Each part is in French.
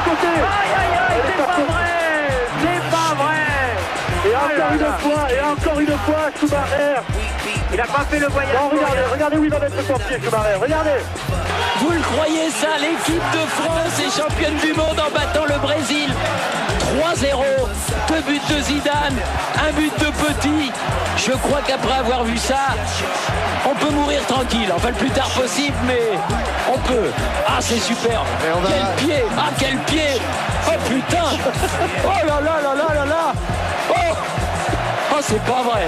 côté. C'est pas vrai. C'est pas vrai. Et encore une fois, Schumacher. Il a pas fait le voyage. Non, regardez où il va mettre son pied, Schumacher. Regardez. Vous le croyez ça, l'équipe de France est championne du monde en battant le Brésil 3-0, 2 buts de Zidane, 1 but de Petit. Je crois qu'après avoir vu ça, on peut mourir tranquille, enfin le plus tard possible, mais on peut. Ah, c'est super. Quel pied. Ah, quel pied. Oh putain. Oh là là là là là là. Oh, c'est pas vrai.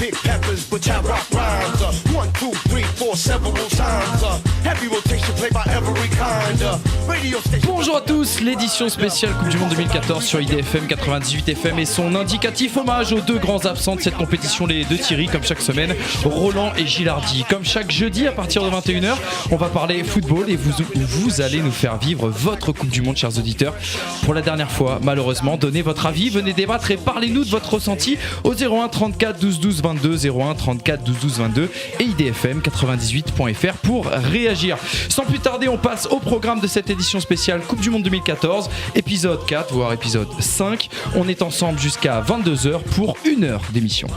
Big peppers, but I rock rhymes. 1, 2, 3, 4, several times. Heavy rotation played by every kind. Radio station. Bonjour à tous, l'édition spéciale Coupe du Monde 2014 sur IDFM 98 FM et son indicatif hommage aux deux grands absents de cette compétition, les deux Thierry, comme chaque semaine, Roland et Gilardi. Comme chaque jeudi à partir de 21h, on va parler football et vous allez nous faire vivre votre Coupe du Monde, chers auditeurs. Pour la dernière fois, malheureusement, donnez votre avis, venez débattre et parlez-nous de votre ressenti au 01 34 12 12 22, 01 34 12 12 22 et idfm98.fr pour réagir. Sans plus tarder, on passe au programme de cette édition spéciale Coupe du Monde 2014, épisode 4, voire épisode 5. On est ensemble jusqu'à 22h pour 1 heure d'émission.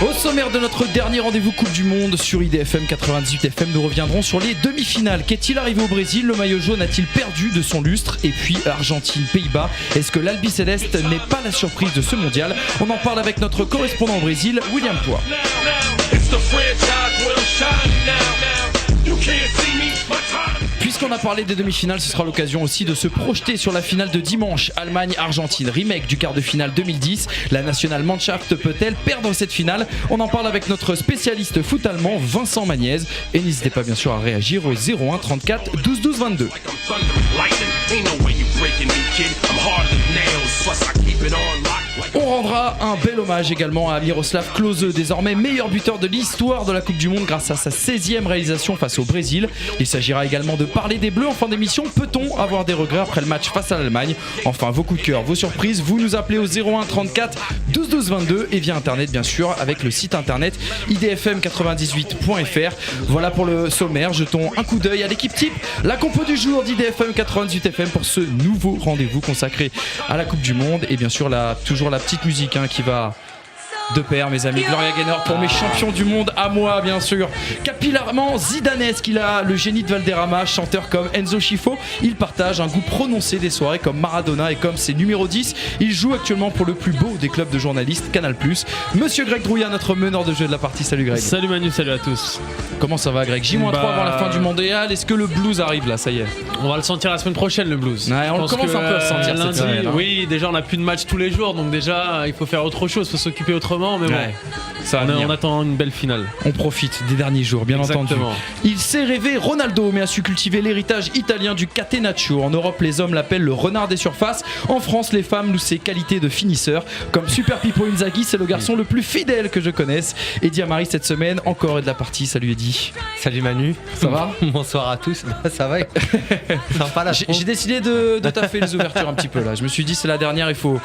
Au sommaire de notre dernier rendez-vous Coupe du Monde sur IDFM 98 FM, nous reviendrons sur les demi-finales. Qu'est-il arrivé au Brésil ? Le maillot jaune a-t-il perdu de son lustre ? Et puis Argentine-Pays-Bas, est-ce que l'Albiceleste n'est pas la surprise de ce mondial ? On en parle avec notre correspondant au Brésil, William Poix. Puisqu'on a parlé des demi-finales, ce sera l'occasion aussi de se projeter sur la finale de dimanche. Allemagne-Argentine, remake du quart de finale 2010. La Nationalmannschaft peut-elle perdre cette finale ? On en parle avec notre spécialiste foot allemand, Vincent Magnez. Et n'hésitez pas bien sûr à réagir au 01 34 12 12 22. On rendra un bel hommage également à Miroslav Klose, désormais meilleur buteur de l'histoire de la Coupe du Monde grâce à sa 16e réalisation face au Brésil. Il s'agira également de parler des Bleus en fin d'émission. Peut-on avoir des regrets après le match face à l'Allemagne ? Enfin, vos coups de cœur, vos surprises, vous nous appelez au 01 34 12 12 22 et via internet bien sûr avec le site internet idfm98.fr. Voilà pour le sommaire, jetons un coup d'œil à l'équipe type, la compo du jour d'IDFM 98 FM pour ce nouveau rendez-vous consacré à la Coupe du Monde et bien sûr toujours la petite musique qui va de pair, mes amis. Gloria Gaynor pour mes champions du monde à moi, bien sûr. Capillairement zidanesque, il a le génie de Valderrama, chanteur comme Enzo Schifo. Il partage un goût prononcé des soirées comme Maradona et comme ses numéros 10. Il joue actuellement pour le plus beau des clubs de journalistes, Canal+. Monsieur Greg Drouillat, notre meneur de jeu de la partie. Salut Greg. Salut Manu, salut à tous. Comment ça va Greg ? J-3 avant la fin du mondial. Est-ce que le blues arrive là ? Ça y est. On va le sentir la semaine prochaine, le blues. Ouais, on commence un peu à sentir lundi, cette semaine. Oui, déjà on n'a plus de match tous les jours, donc déjà il faut faire autre chose, il faut s'occuper autrement. Mais bon, ça on attend une belle finale. On profite des derniers jours, bien entendu. Il s'est rêvé Ronaldo, mais a su cultiver l'héritage italien du catenaccio. En Europe, les hommes l'appellent le renard des surfaces. En France, les femmes louent ses qualités de finisseur. Comme Super Pippo Inzaghi, c'est le garçon le plus fidèle que je connaisse. Eddie Amari cette semaine, encore est de la partie. Salut Eddie. Salut Manu. Ça va ? Bonsoir à tous. Ça va. Sympa là. J'ai décidé de taffer les ouvertures un petit peu là. Je me suis dit c'est la dernière, il faut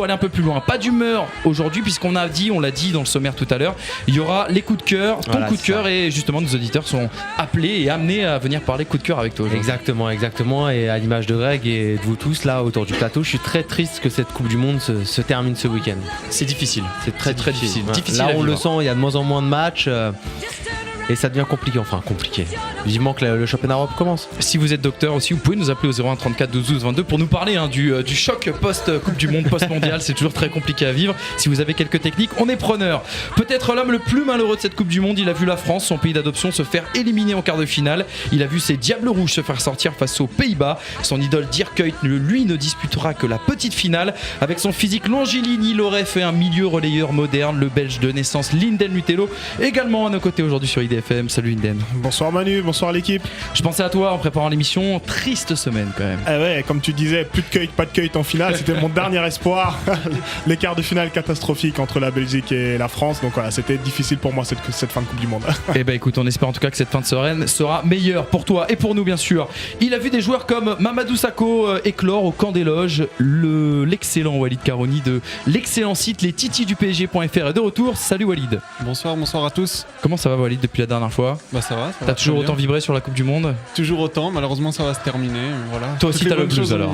aller un peu plus loin. Pas d'humeur aujourd'hui puisqu'on l'a dit dans le sommaire tout à l'heure, il y aura les coups de cœur, ton coup de cœur et justement nos auditeurs sont appelés et amenés à venir parler coups de cœur avec toi aujourd'hui. Exactement et à l'image de Greg et de vous tous là autour du plateau, je suis très triste que cette Coupe du Monde se termine ce week-end. C'est difficile. C'est très difficile. Difficile là on le sent, il y a de moins en moins de matchs. Et ça devient compliqué. Vivement que le championnat Europe commence. Si vous êtes docteur aussi, vous pouvez nous appeler au 01 34 12 12 22 pour nous parler du choc post-Coupe du Monde, post-mondial. C'est toujours très compliqué à vivre. Si vous avez quelques techniques, on est preneur. Peut-être l'homme le plus malheureux de cette Coupe du Monde, il a vu la France, son pays d'adoption, se faire éliminer en quart de finale. Il a vu ses Diables Rouges se faire sortir face aux Pays-Bas. Son idole Dirk Kuyt, lui, ne disputera que la petite finale. Avec son physique longiligne, il aurait fait un milieu relayeur moderne. Le Belge de naissance Lindel Nutello, également à nos côtés aujourd'hui sur IDFM. IDFM. Salut Linden. Bonsoir Manu, bonsoir l'équipe. Je pensais à toi en préparant l'émission. Triste semaine quand même. Ah ouais, comme tu disais, plus de cueille, pas de cueille en finale. C'était mon dernier espoir. Les quarts de finale catastrophiques entre la Belgique et la France. Donc voilà, c'était difficile pour moi cette fin de Coupe du Monde. Eh ben écoute, on espère en tout cas que cette fin de semaine sera meilleure pour toi et pour nous bien sûr. Il a vu des joueurs comme Mamadou Sakho éclore au camp des loges. L'excellent Walid Karoni de l'excellent site lestitidupsg.fr est de retour. Salut Walid. Bonsoir à tous. Comment ça va Walid depuis la dernière fois? Bah ça va. T'as toujours autant vibré sur la Coupe du Monde? Toujours autant, malheureusement ça va se terminer. Voilà. Toi aussi t'as le blues alors.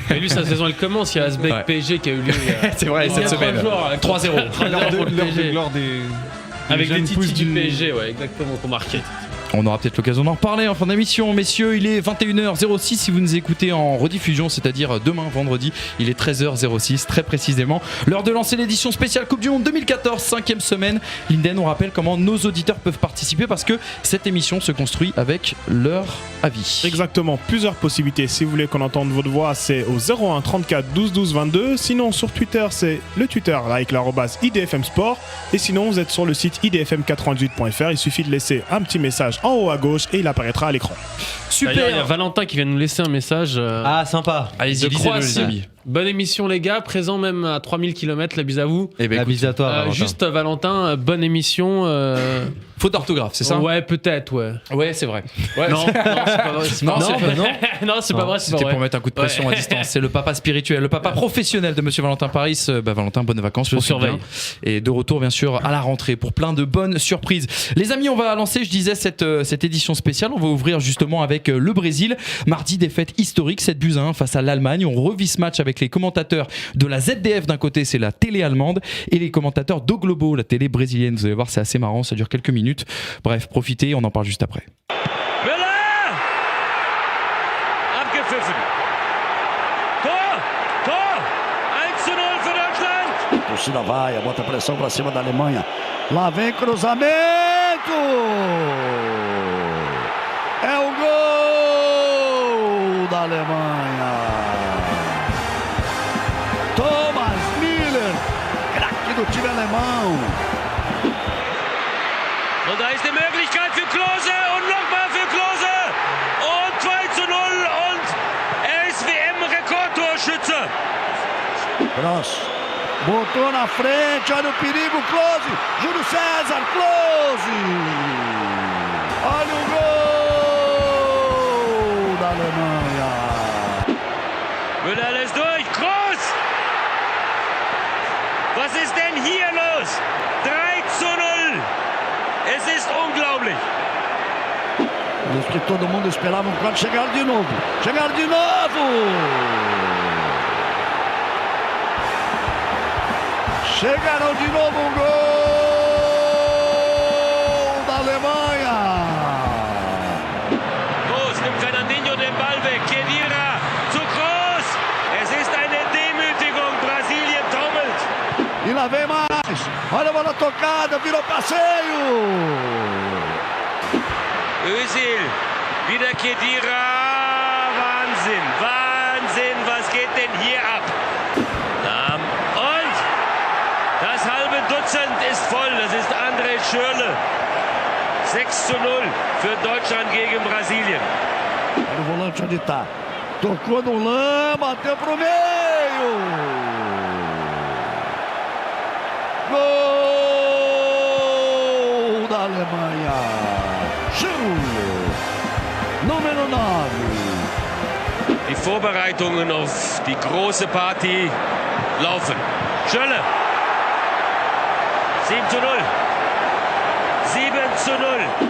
Et lui sa saison elle commence, il y a Asbek PSG qui a eu lieu c'est vrai, cette semaine. 3-0. L'heure des avec les titres du du PSG, ouais, exactement, qu'on marquait. On aura peut-être l'occasion d'en reparler en fin d'émission. Messieurs, il est 21h06 si vous nous écoutez en rediffusion, c'est-à-dire demain, vendredi. Il est 13h06, très précisément. L'heure de lancer l'édition spéciale Coupe du Monde 2014, 5e semaine. Linden, on rappelle comment nos auditeurs peuvent participer parce que cette émission se construit avec leur avis. Exactement, plusieurs possibilités. Si vous voulez qu'on entende votre voix, c'est au 01 34 12 12 22. Sinon, sur Twitter, c'est le Twitter avec l'arobase IDFM Sport. Et sinon, vous êtes sur le site idfm98.fr. Il suffit de laisser un petit message en haut à gauche et il apparaîtra à l'écran. Super. D'ailleurs, il y a Valentin qui vient nous laisser un message. Ah, sympa. Allez-y, lisez-le, les amis. Bonne émission les gars, présent même à 3000 km, la bise à vous. Eh ben, La bise à toi, Valentin. Juste Valentin, bonne émission. Faute d'orthographe, c'est ça? Ouais, peut-être, ouais. Ouais, c'est vrai. Ouais, non, c'est pas vrai. Non, c'est pas vrai. C'était pour mettre un coup de pression à distance. C'est le papa spirituel, le papa professionnel de Monsieur Valentin Paris. Valentin, bonnes vacances. Je surveille. Et de retour, bien sûr, à la rentrée pour plein de bonnes surprises. Les amis, on va lancer, je disais, cette édition spéciale. On va ouvrir justement avec le Brésil. Mardi, défaite historique, 7-1 face à l'Allemagne. On revit ce match avec les commentateurs de la ZDF d'un côté, c'est la télé allemande, et les commentateurs d'O Globo, la télé brésilienne. Vous allez voir, c'est assez marrant, ça dure quelques minutes. Bref, profitez, on en parle juste après. Müller! Abgepfiffen. Tor! 1-0 für Deutschland! A torcida vai, bota pressão pra cima da Alemanha. Lá vem cruzamento! É o gol da Alemanha! Thomas Müller, craque do time alemão. Und da ist die Möglichkeit für Klose und nochmal für Klose. Und 2-0 und er ist WM-Rekordtorschütze. Cross. Botou na frente, olha o perigo, Klose. Júlio César, Klose. Olha o gol da Alemanha. Müller lässt durch. Kroos! Was ist denn hier los? 3-0. Es ist unglaublich. Diz que todo mundo esperava quando chegaram de novo. Chegaram de novo! Chegaram de novo um gol da Alemanha! Kroos nimmt Fernandinho den Ball weg. Khedira zu Kroos. Es ist eine Demütigung. Brasilien taumelt. E lá vem mais! Olha a bola tocada, virou passeio! Özil, wieder Khedira. Wahnsinn, was geht denn hier ab? Und das halbe Dutzend ist voll, das ist André Schürrle. 6-0 für Deutschland gegen Brasilien. Olha o volante onde tá. Tocou no lama, bateu pro meio! Gol da Alemanha! Schürrle, Número 9. Die Vorbereitungen auf die große Party laufen. Schürrle. 7-0. 7-0.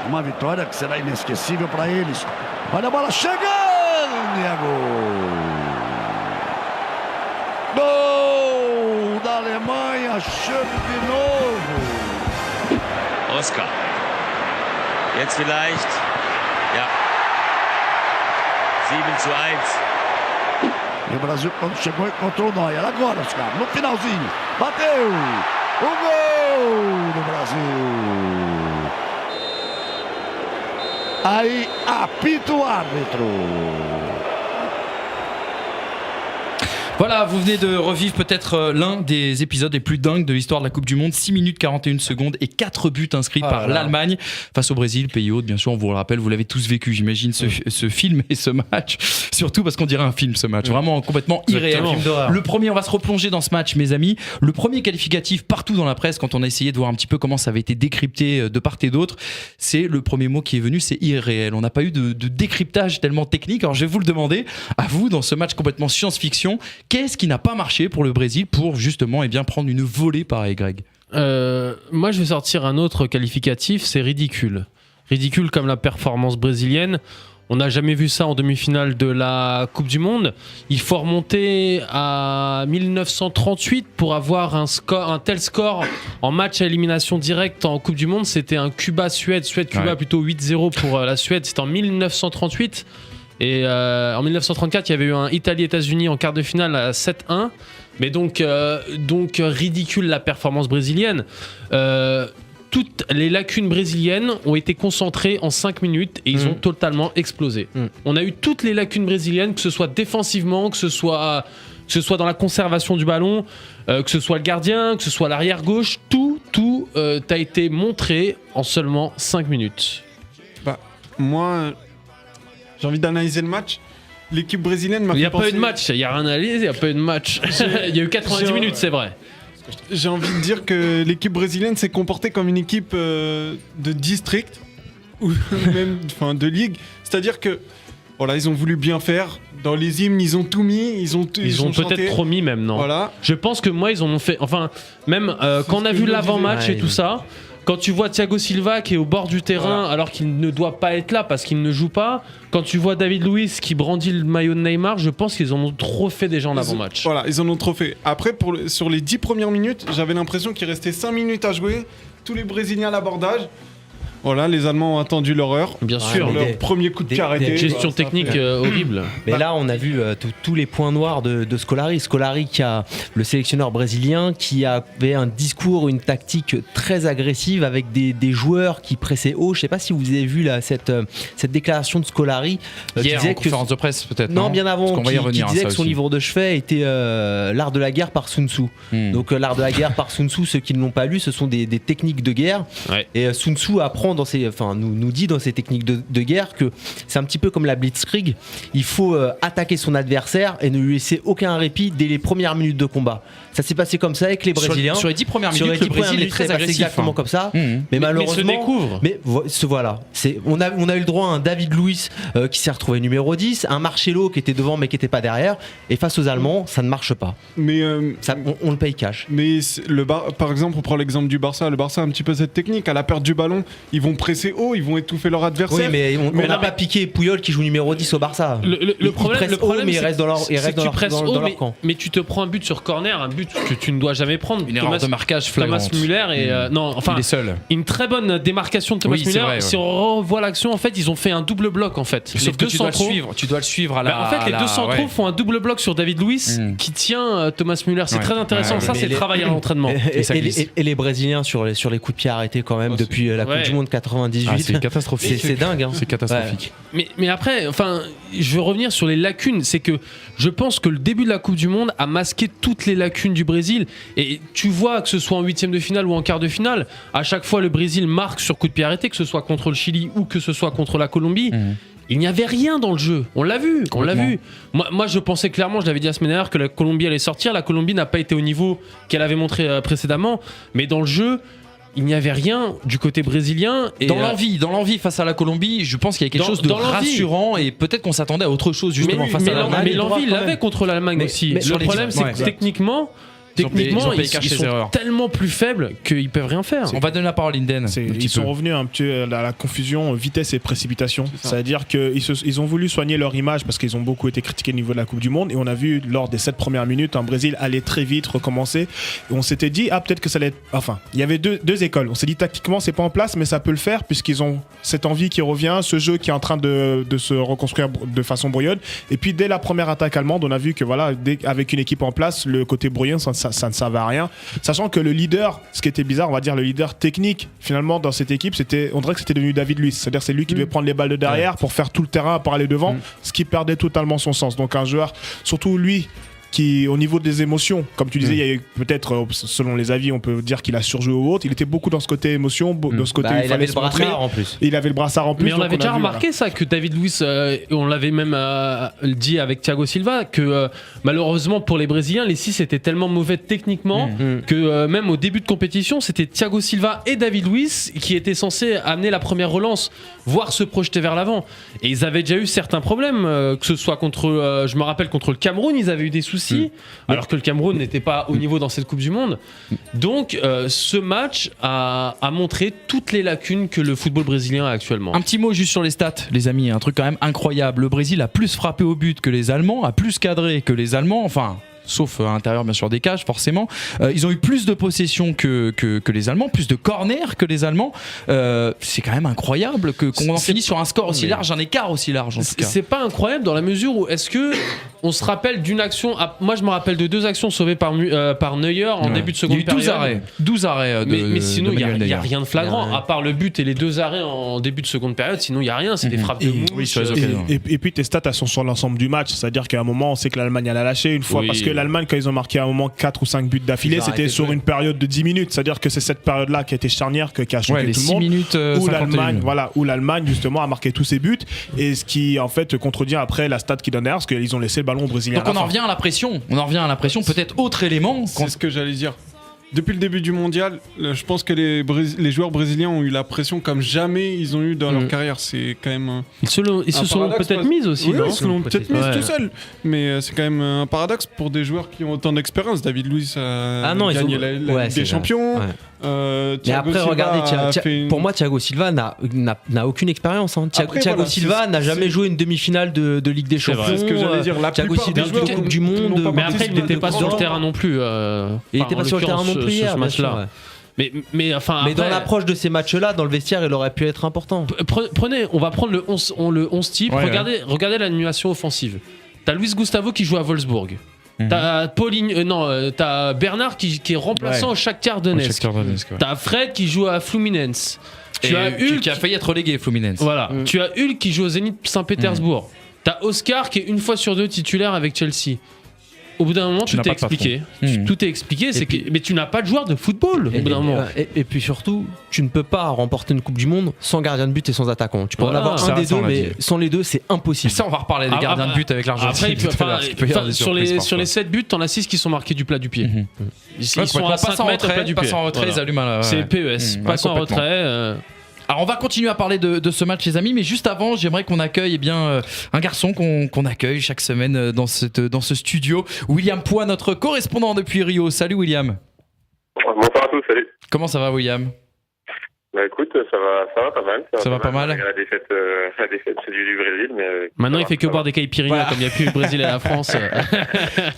Uma vitória que será inesquecível para eles. Olha a bola chegando e é gol. Gol da Alemanha, Schürrle de novo. Oscar. Jetzt vielleicht. Ja. 7-1. E o Brasil, quando chegou, encontrou o Neuer. Agora, Oscar, no finalzinho. Bateu. O gol do Brasil. Aí apita o árbitro. Voilà, vous venez de revivre peut-être l'un des épisodes les plus dingues de l'histoire de la Coupe du Monde. 6 minutes 41 secondes et 4 buts inscrits par l'Allemagne face au Brésil, pays hôte. Bien sûr, on vous le rappelle, vous l'avez tous vécu, j'imagine, ce film et ce match. Surtout parce qu'on dirait un film, ce match. Vraiment complètement irréel. Le premier, on va se replonger dans ce match, mes amis. Le premier qualificatif partout dans la presse, quand on a essayé de voir un petit peu comment ça avait été décrypté de part et d'autre, c'est le premier mot qui est venu, c'est irréel. On n'a pas eu de décryptage tellement technique. Alors je vais vous le demander, à vous, dans ce match complètement science-fiction, qu'est-ce qui n'a pas marché pour le Brésil pour justement prendre une volée pareille, Greg? Moi, je vais sortir un autre qualificatif, c'est ridicule. Ridicule comme la performance brésilienne. On n'a jamais vu ça en demi-finale de la Coupe du Monde. Il faut remonter à 1938 pour avoir un tel score en match à élimination directe en Coupe du Monde. C'était un Cuba-Suède. Suède-Cuba plutôt 8-0 pour la Suède. C'était en 1938. Et en 1934, il y avait eu un Italie-États-Unis en quart de finale à 7-1. Mais donc ridicule la performance brésilienne. Toutes les lacunes brésiliennes ont été concentrées en 5 minutes et ils ont totalement explosé. On a eu toutes les lacunes brésiliennes, que ce soit défensivement, que ce soit dans la conservation du ballon, que ce soit le gardien, que ce soit l'arrière gauche, tout a été montré en seulement 5 minutes. Moi, j'ai envie d'analyser le match. L'équipe brésilienne m'a fait penser... Il n'y a pas eu de match, il n'y a rien à analyser, il n'y a pas eu de match. Il y a eu 90 minutes, c'est vrai. J'ai envie de dire que l'équipe brésilienne s'est comportée comme une équipe de district ou même de ligue. C'est-à-dire que voilà, ils ont voulu bien faire. Dans les hymnes, ils ont tout mis. Ils ont peut-être chanté. trop mis même, non. Voilà. Je pense que moi, ils en ont fait... Enfin, même quand on a vu l'avant-match et tout ça... Quand tu vois Thiago Silva qui est au bord du terrain alors qu'il ne doit pas être là parce qu'il ne joue pas, quand tu vois David Luiz qui brandit le maillot de Neymar, je pense qu'ils en ont trop fait déjà en avant-match. Voilà, ils en ont trop fait. Après, sur les 10 premières minutes, j'avais l'impression qu'il restait 5 minutes à jouer. Tous les Brésiliens à l'abordage. Voilà, les Allemands ont attendu leur heure. Bien sûr. Leur premier coup de pied arrêté. Gestion technique horrible. Mais là, on a vu tous les points noirs de Scolari. Scolari, le sélectionneur brésilien, qui avait un discours, une tactique très agressive avec des joueurs qui pressaient haut. Je ne sais pas si vous avez vu là, cette déclaration de Scolari. Hier, en conférence de presse, peut-être. Non, bien avant. Qui disait que son aussi. livre de chevet était L'art de la guerre par Sun Tzu. Donc, L'art de la guerre par Sun Tzu, ceux qui ne l'ont pas lu, ce sont des techniques de guerre. Ouais. Et Sun Tzu apprend nous dit dans ses techniques de guerre que c'est un petit peu comme la blitzkrieg. Il faut attaquer son adversaire et ne lui laisser aucun répit dès les premières minutes de combat. Ça s'est passé comme ça avec les Brésiliens. Sur les 10 premières minutes, le Brésil est très agressif. Exactement comme ça. Mais malheureusement, mais se découvre. Mais voilà, on a eu le droit à un David Luiz qui s'est retrouvé numéro 10, un Marcelo qui était devant mais qui n'était pas derrière. Et face aux Allemands, ça ne marche pas. Mais on le paye cash. Mais par exemple, on prend l'exemple du Barça. Le Barça a un petit peu cette technique. À la perte du ballon, ils vont presser haut, ils vont étouffer leur adversaire. Oui, mais on n'a pas piqué Puyol qui joue numéro 10 au Barça. Le problème, mais il reste dans leur camp. Mais tu te prends un but sur corner, un but que tu ne dois jamais prendre. Une erreur de marquage flagrante. Thomas Müller et il est seul. Une très bonne démarcation de Thomas Müller. Si on revoit l'action, en fait, ils ont fait un double bloc en fait. Sauf que tu dois le suivre à la. En fait, les deux centraux font un double bloc sur David Luiz qui tient Thomas Müller. C'est très intéressant. Ça, c'est le travail à l'entraînement. Et les Brésiliens sur les coups de pied arrêtés quand même depuis la Coupe du Monde 98. C'est catastrophique. C'est dingue. Hein. C'est catastrophique. Mais après, je veux revenir sur les lacunes. C'est que je pense que le début de la Coupe du Monde a masqué toutes les lacunes du Brésil. Et tu vois que ce soit en huitième de finale ou en quart de finale, à chaque fois le Brésil marque sur coup de pied arrêté, que ce soit contre le Chili ou que ce soit contre la Colombie. Il n'y avait rien dans le jeu. On l'a vu. Moi, je pensais clairement, je l'avais dit la semaine dernière, que la Colombie allait sortir. La Colombie n'a pas été au niveau qu'elle avait montré précédemment. Mais dans le jeu, il n'y avait rien du côté brésilien. Et dans l'envie face à la Colombie, je pense qu'il y a quelque chose de rassurant et peut-être qu'on s'attendait à autre chose justement face à l'Allemagne. Mais l'envie, il l'avait contre l'Allemagne aussi. Le problème, c'est que techniquement, ils sont tellement plus faibles qu'ils peuvent rien faire. On va donner la parole à Linden. Ils sont revenus un petit à la confusion vitesse et précipitation. C'est-à-dire qu'ils ont voulu soigner leur image parce qu'ils ont beaucoup été critiqués au niveau de la Coupe du Monde et on a vu lors des 7 premières minutes un Brésil aller très vite, recommencer et on s'était dit peut-être que ça allait être... Enfin, il y avait deux écoles. On s'est dit tactiquement c'est pas en place mais ça peut le faire puisqu'ils ont cette envie qui revient, ce jeu qui est en train de se reconstruire de façon brouillonne et puis dès la première attaque allemande on a vu que voilà, avec une équipe en place, le côté brouillon ça ne servait à rien, sachant que le leader, ce qui était bizarre, on va dire le leader technique finalement dans cette équipe, on dirait que c'était devenu David Luiz, c'est-à-dire c'est lui qui devait prendre les balles de derrière pour faire tout le terrain pour aller devant, ce qui perdait totalement son sens. Donc un joueur, surtout lui qui, au niveau des émotions, comme tu disais, il y a eu peut-être, selon les avis, on peut dire qu'il a surjoué ou autre. Il était beaucoup dans ce côté émotion, dans ce côté. Il avait le brassard en plus. Il avait le brassard en plus. Mais on avait déjà remarqué ça, que David Luiz, on l'avait même dit avec Thiago Silva, que malheureusement pour les Brésiliens, les 6 étaient tellement mauvais techniquement que même au début de compétition, c'était Thiago Silva et David Luiz qui étaient censés amener la première relance, voire se projeter vers l'avant. Et ils avaient déjà eu certains problèmes, que ce soit contre, je me rappelle, contre le Cameroun, ils avaient eu des soucis, alors que le Cameroun n'était pas au niveau dans cette Coupe du Monde. Donc ce match a montré toutes les lacunes que le football brésilien a actuellement. Un petit mot juste sur les stats, les amis, un truc quand même incroyable. Le Brésil a plus frappé au but que les Allemands, a plus cadré que les Allemands, enfin... sauf à l'intérieur bien sûr des cages forcément. Ils ont eu plus de possession que les Allemands, plus de corners que les Allemands. C'est quand même incroyable qu'on en finisse sur un score aussi large, un écart aussi large en tout cas. C'est pas incroyable dans la mesure où est-ce que on se rappelle d'une action, moi je me rappelle de 2 actions sauvées par Neuer en début de seconde période. 12 arrêts mais sinon il n'y a rien de flagrant, à part le but et les 2 arrêts en début de seconde période, sinon il n'y a rien, c'est des frappes de mouche. Et puis tes stats elles sont sur l'ensemble du match, c'est-à-dire qu'à un moment on sait que l'Allemagne elle a lâché une fois, parce que l'Allemagne, quand ils ont marqué à un moment 4 ou 5 buts d'affilée, c'était sur une période de 10 minutes. C'est-à-dire que c'est cette période-là qui a été charnière, qui a choqué tout le monde. 6 minutes, où l'Allemagne, justement, a marqué tous ses buts. Et ce qui, en fait, contredit après la stat qui donne derrière, parce qu'ils ont laissé le ballon aux Brésiliens. Donc on en revient à la pression. Peut-être autre élément. C'est ce que j'allais dire. Depuis le début du mondial, je pense que les joueurs brésiliens ont eu la pression comme jamais ils ont eu dans leur carrière. C'est quand même. Ils se sont peut-être mis aussi. Oui, ils se sont peut-être mis tout seuls. Mais c'est quand même un paradoxe pour des joueurs qui ont autant d'expérience. David Luiz a gagné la Ligue des Champions. Mais après, regardez, pour moi, Thiago Silva n'a aucune expérience. Thiago Silva n'a jamais joué une demi-finale de Ligue des Champions. C'est ce que j'allais dire. Thiago Silva de Coupe du Monde. Mais après, il n'était pas sur le terrain non plus. Il n'était pas sur le terrain non plus hier, ce match-là. Mais dans l'approche de ces matchs-là, dans le vestiaire, il aurait pu être important. On va prendre le 11 type. Regardez l'animation offensive. T'as Luis Gustavo qui joue à Wolfsburg. T'as t'as Bernard qui est remplaçant au Shakhtar Donetsk. T'as Fred qui joue à Fluminense. Tu as Hulk qui a failli être relégué, Fluminense. Voilà. Tu as Hulk qui joue au Zénith Saint-Pétersbourg. T'as Oscar qui est une fois sur 2 titulaire avec Chelsea. Au bout d'un moment, tout est expliqué. Tout est expliqué, mais tu n'as pas de joueur de football au bout d'un moment. Et puis surtout, tu ne peux pas remporter une Coupe du Monde sans gardien de but et sans attaquant. Tu peux en avoir un des deux, mais sans les deux, c'est impossible. Ça, on va reparler des gardiens de but avec l'Argentine. Sur les 7 buts, t'en as 6 qui sont marqués du plat du pied. Ils sont à 5 mètres plat du pied. Passe en retrait, ils allument. C'est PES. Passe en retrait. Alors on va continuer à parler de ce match les amis, mais juste avant j'aimerais qu'on accueille un garçon qu'on accueille chaque semaine dans ce studio, William Poix, notre correspondant depuis Rio. Salut William. Bonsoir à tous, salut. Comment ça va William? Bah écoute, ça va pas mal. Ça va pas mal. La défaite c'est du Brésil, mais maintenant il fait que boire des caipirinhas comme il n'y a plus le Brésil et la France.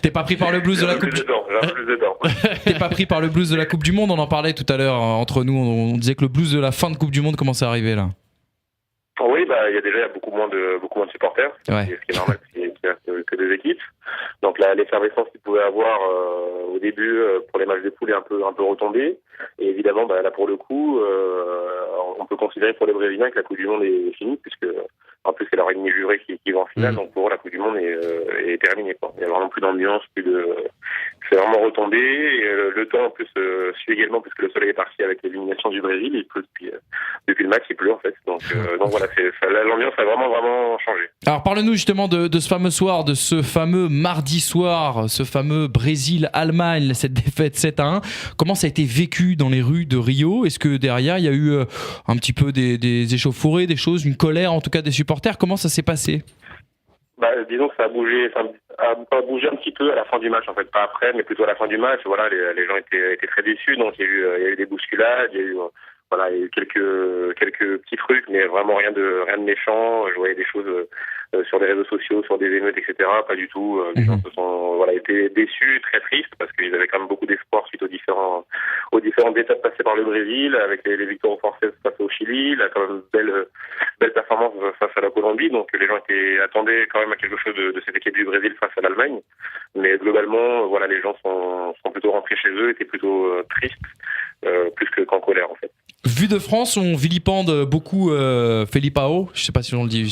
T'es pas pris par le blues de la Coupe du Monde. T'es pas pris par le blues de la Coupe du Monde. On en parlait tout à l'heure entre nous. On disait que le blues de la fin de Coupe du Monde commençait à arriver là. Oui, il y a beaucoup moins de supporters, ce qui est normal, qu'il n'y a que 2 équipes. Donc l'effervescence qu'il pouvait avoir au début pour les matchs de poule est un peu retombée. Et évidemment, là pour le coup, on peut considérer pour les Brésiliens que la Coupe du Monde est finie, puisque en plus c'est leur ennemi juré qui va en finale. Donc pour eux, la Coupe du Monde est terminée. Il n'y a vraiment plus d'ambiance, c'est vraiment retombé. Et le temps en plus suit également, puisque le soleil est parti avec l'élimination du Brésil. Il pleut depuis le match, il pleut en fait. Donc voilà, l'ambiance a vraiment changé. Alors parle-nous justement de ce fameux soir, de ce fameux mardi soir, ce fameux Brésil-Allemagne, cette défaite 7-1. Comment ça a été vécu dans les rues de Rio? Est-ce que derrière il y a eu un petit peu des échauffourées, des choses, une colère en tout cas des supporters? Comment ça s'est passé? Disons que ça a bougé un petit peu à la fin du match, en fait, pas après, mais plutôt à la fin du match. Voilà, les gens étaient très déçus, donc il y a eu des bousculades, il y a eu quelques petits trucs, mais vraiment rien de méchant. Je voyais des choses sur les réseaux sociaux, sur des émeutes, etc. Pas du tout. Les gens se sont été déçus, très tristes, parce qu'ils avaient quand même beaucoup d'espoir suite aux différentes étapes passées par le Brésil, avec les victoires françaises face au Chili, là quand même belle performance face à la Colombie. Donc les gens attendaient quand même à quelque chose de cette équipe du Brésil face à l'Allemagne. Mais globalement, les gens sont plutôt rentrés chez eux, étaient plutôt tristes, plus qu'en colère en fait. Vu de France, on vilipende beaucoup Felipao, je sais pas si on le dit,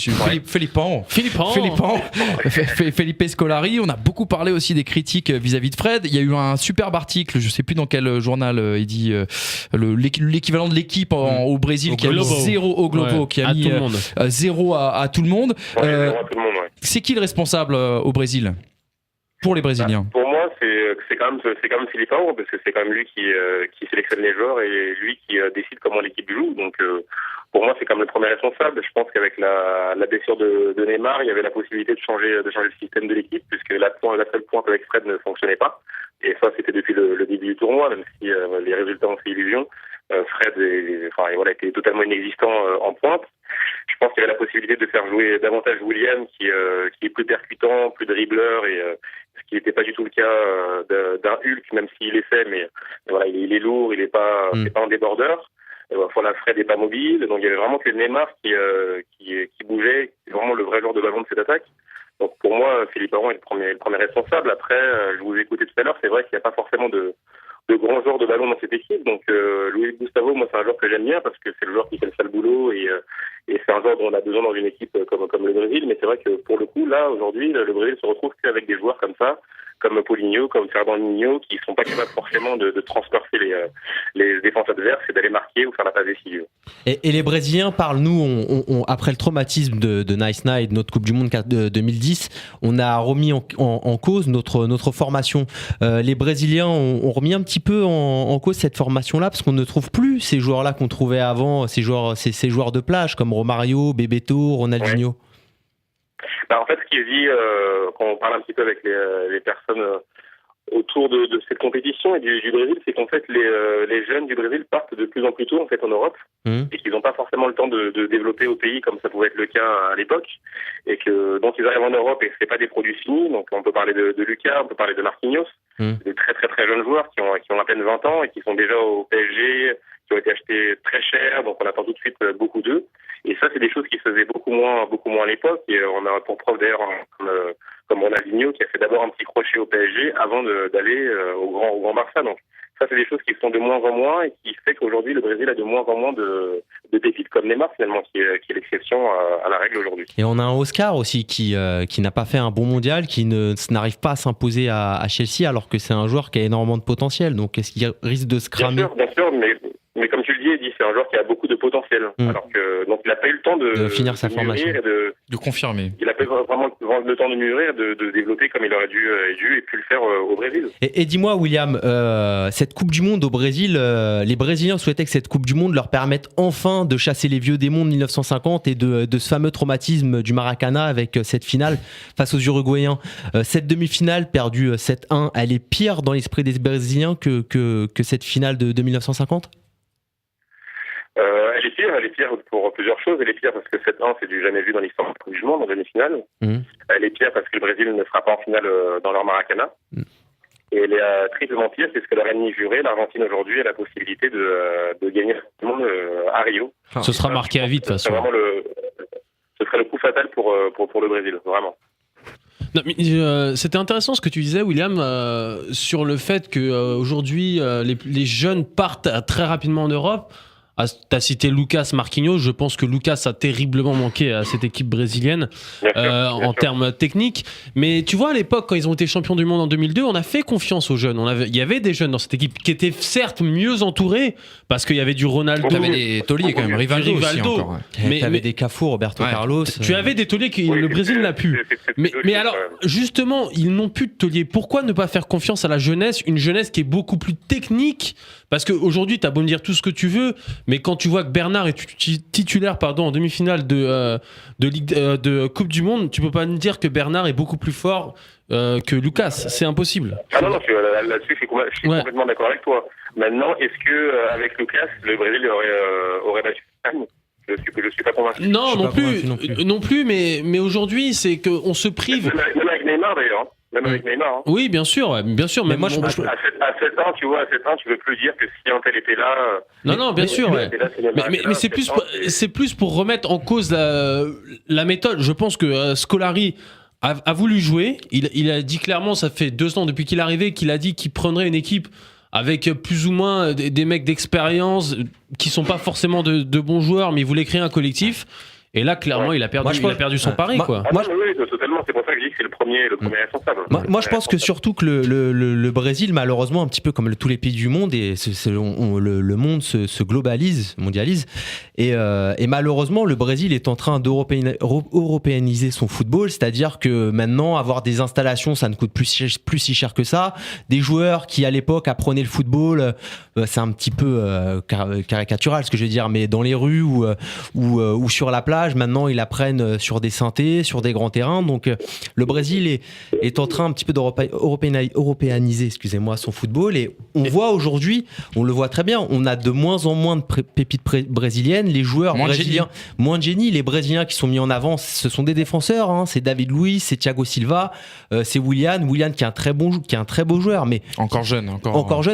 Felipe Scolari. On a beaucoup parlé aussi des critiques vis-à-vis de Fred. Il y a eu un superbe article, je sais plus dans quel journal il dit l'équivalent de l'équipe au Brésil qui a mis 0 au Globo, qui a mis 0 à tout le monde. C'est qui le responsable au Brésil pour les Brésiliens? Pour moi, c'est quand même Filipão, parce que c'est quand même lui qui sélectionne les joueurs et lui qui décide comment l'équipe joue. Donc pour moi, c'est quand même le premier responsable. Je pense qu'avec la blessure de Neymar, il y avait la possibilité de changer le système de l'équipe, puisque la seule pointe avec Fred ne fonctionnait pas. Et ça, c'était depuis le début du tournoi, même si les résultats ont fait illusion. Fred était totalement inexistant en pointe. Je pense qu'il y avait la possibilité de faire jouer davantage William, qui est plus percutant, plus dribbleur, et ce qui n'était pas du tout le cas d'un Hulk, même s'il essaie, mais voilà, il est lourd, il n'est pas un débordeur. Voilà, Fred n'est pas mobile, donc il y avait vraiment que Neymar qui bougeait, qui est vraiment le vrai joueur de ballon de cette attaque. Donc pour moi, Philippe Aron est le premier responsable. Après, je vous ai écouté tout à l'heure, c'est vrai qu'il n'y a pas forcément de grands joueurs de ballon dans cette équipe. Donc Luis Gustavo, moi c'est un joueur que j'aime bien parce que c'est le joueur qui fait le sale boulot et c'est un joueur dont on a besoin dans une équipe comme le Brésil. Mais c'est vrai que pour le coup, là aujourd'hui, le Brésil se retrouve qu'avec des joueurs comme ça, comme Paulinho, comme Fernandinho, qui sont pas capables forcément de transpercer les défenses adverses et d'aller marquer ou faire la passe décisive. Et les Brésiliens parlent, nous, après le traumatisme de Nice Night, notre Coupe du Monde 2010, on a remis en cause notre formation. Les Brésiliens ont remis un petit peu en cause cette formation-là, parce qu'on ne trouve plus ces joueurs-là qu'on trouvait avant, ces joueurs de plage, comme Romario, Bebeto, Ronaldinho. Ouais. En fait, ce qui est dit, quand on parle un petit peu avec les personnes autour de cette compétition et du Brésil, c'est qu'en fait, les jeunes du Brésil partent de plus en plus tôt en fait en Europe et qu'ils n'ont pas forcément le temps de développer au pays comme ça pouvait être le cas à l'époque, et que donc ils arrivent en Europe et c'est pas des produits finis. Donc on peut parler de Lucas, on peut parler de Marquinhos, des très très très jeunes joueurs qui ont à peine 20 ans et qui sont déjà au PSG, qui ont été achetés très cher, donc on attend tout de suite beaucoup d'eux. Et ça, c'est des choses qui se faisaient beaucoup moins à l'époque. Et on a pour preuve d'ailleurs comme Ronaldinho qui a fait d'abord un petit crochet au PSG avant d'aller au grand Barça. Donc ça, c'est des choses qui sont de moins en moins et qui fait qu'aujourd'hui le Brésil a de moins en moins de pépites comme Neymar finalement, qui est l'exception à la règle aujourd'hui. Et on a un Oscar aussi qui n'a pas fait un bon mondial, qui n'arrive pas à s'imposer à Chelsea, alors que c'est un joueur qui a énormément de potentiel. Donc est-ce qu'il risque de se cramer? Bien sûr, mais comme tu le dis, Eddy, c'est un joueur qui a beaucoup de potentiel. Alors que donc il n'a pas eu le temps de finir sa formation, de confirmer. Il n'a pas eu vraiment le temps de mûrir, de développer comme il aurait dû et pu le faire au Brésil. Et dis-moi, William, cette Coupe du Monde au Brésil, les Brésiliens souhaitaient que cette Coupe du Monde leur permette enfin de chasser les vieux démons de 1950 et de ce fameux traumatisme du Maracana avec cette finale face aux Uruguayens. Cette demi-finale perdue 7-1, elle est pire dans l'esprit des Brésiliens que cette finale de 1950 ? Elle est pire pour plusieurs choses. Elle est pire parce que 7-1, c'est du jamais vu dans l'histoire de la Coupe du Monde en demi-finale. Elle est pire parce que le Brésil ne sera pas en finale dans leur Maracana. Et elle est triplement pire, c'est ce que leur ennemi juré, l'Argentine aujourd'hui a la possibilité de gagner le monde à Rio. Ce sera marqué à vie de toute façon. Ce serait le coup fatal pour le Brésil, vraiment. Non, mais, c'était intéressant ce que tu disais, William, sur le fait qu'aujourd'hui les jeunes partent très rapidement en Europe. T'as cité Lucas, Marquinhos. Je pense que Lucas a terriblement manqué à cette équipe brésilienne en termes techniques. Mais tu vois, à l'époque, quand ils ont été champions du monde en 2002, on a fait confiance aux jeunes. Il y avait des jeunes dans cette équipe qui étaient certes mieux entourés parce qu'il y avait du Ronaldo. T'avais des tauliers quand même, Rivaldo aussi encore. Ouais. Mais t'avais des Cafour, Roberto Carlos. Tu avais des tauliers que le Brésil n'a pu. Mais alors, justement, ils n'ont plus de tauliers. Pourquoi ne pas faire confiance à la jeunesse, une jeunesse qui est beaucoup plus technique? Parce qu'aujourd'hui, t'as beau me dire tout ce que tu veux, mais quand tu vois que Bernard est titulaire en demi-finale de Coupe du Monde, tu peux pas me dire que Bernard est beaucoup plus fort que Lucas. C'est impossible. Ah non, là-dessus, je suis complètement d'accord avec toi. Maintenant, est-ce que avec Lucas, le Brésil aurait battu l'Espagne ? Je suis pas convaincu. Non plus, mais aujourd'hui, c'est qu'on se prive. Même avec Neymar d'ailleurs. Oui, bien sûr. Mais moi, à 7 ans, tu vois, tu veux plus dire que si un tel était là. Non, bien sûr. Mais c'est plus pour remettre en cause la méthode. Je pense que Scolari a voulu jouer. Il a dit clairement, ça fait 2 ans depuis qu'il est arrivé, qu'il a dit qu'il prendrait une équipe avec plus ou moins des mecs d'expérience qui sont pas forcément de bons joueurs, mais il voulait créer un collectif. Et là, clairement, il a perdu son pari, quoi. Oui, totalement. C'est pour ça que je dis que c'est le premier responsable. Moi, je pense que surtout que le Brésil, malheureusement, un petit peu comme tous les pays du monde, et le monde se mondialise, et malheureusement, le Brésil est en train d'européaniser son football, c'est-à-dire que maintenant, avoir des installations, ça ne coûte plus si cher que ça. Des joueurs qui, à l'époque, apprenaient le football, c'est un petit peu caricatural ce que je veux dire, mais dans les rues ou sur la plage, maintenant ils apprennent sur des synthés, sur des grands terrains. Donc le Brésil est en train un petit peu d'européaniser, son football. Et on voit aujourd'hui, on le voit très bien, on a de moins en moins de pépites brésiliennes. Les joueurs brésiliens, moins de génie. Les Brésiliens qui sont mis en avant, ce sont des défenseurs. Hein. C'est David Luiz, c'est Thiago Silva, c'est Willian qui est un très beau joueur, mais encore jeune,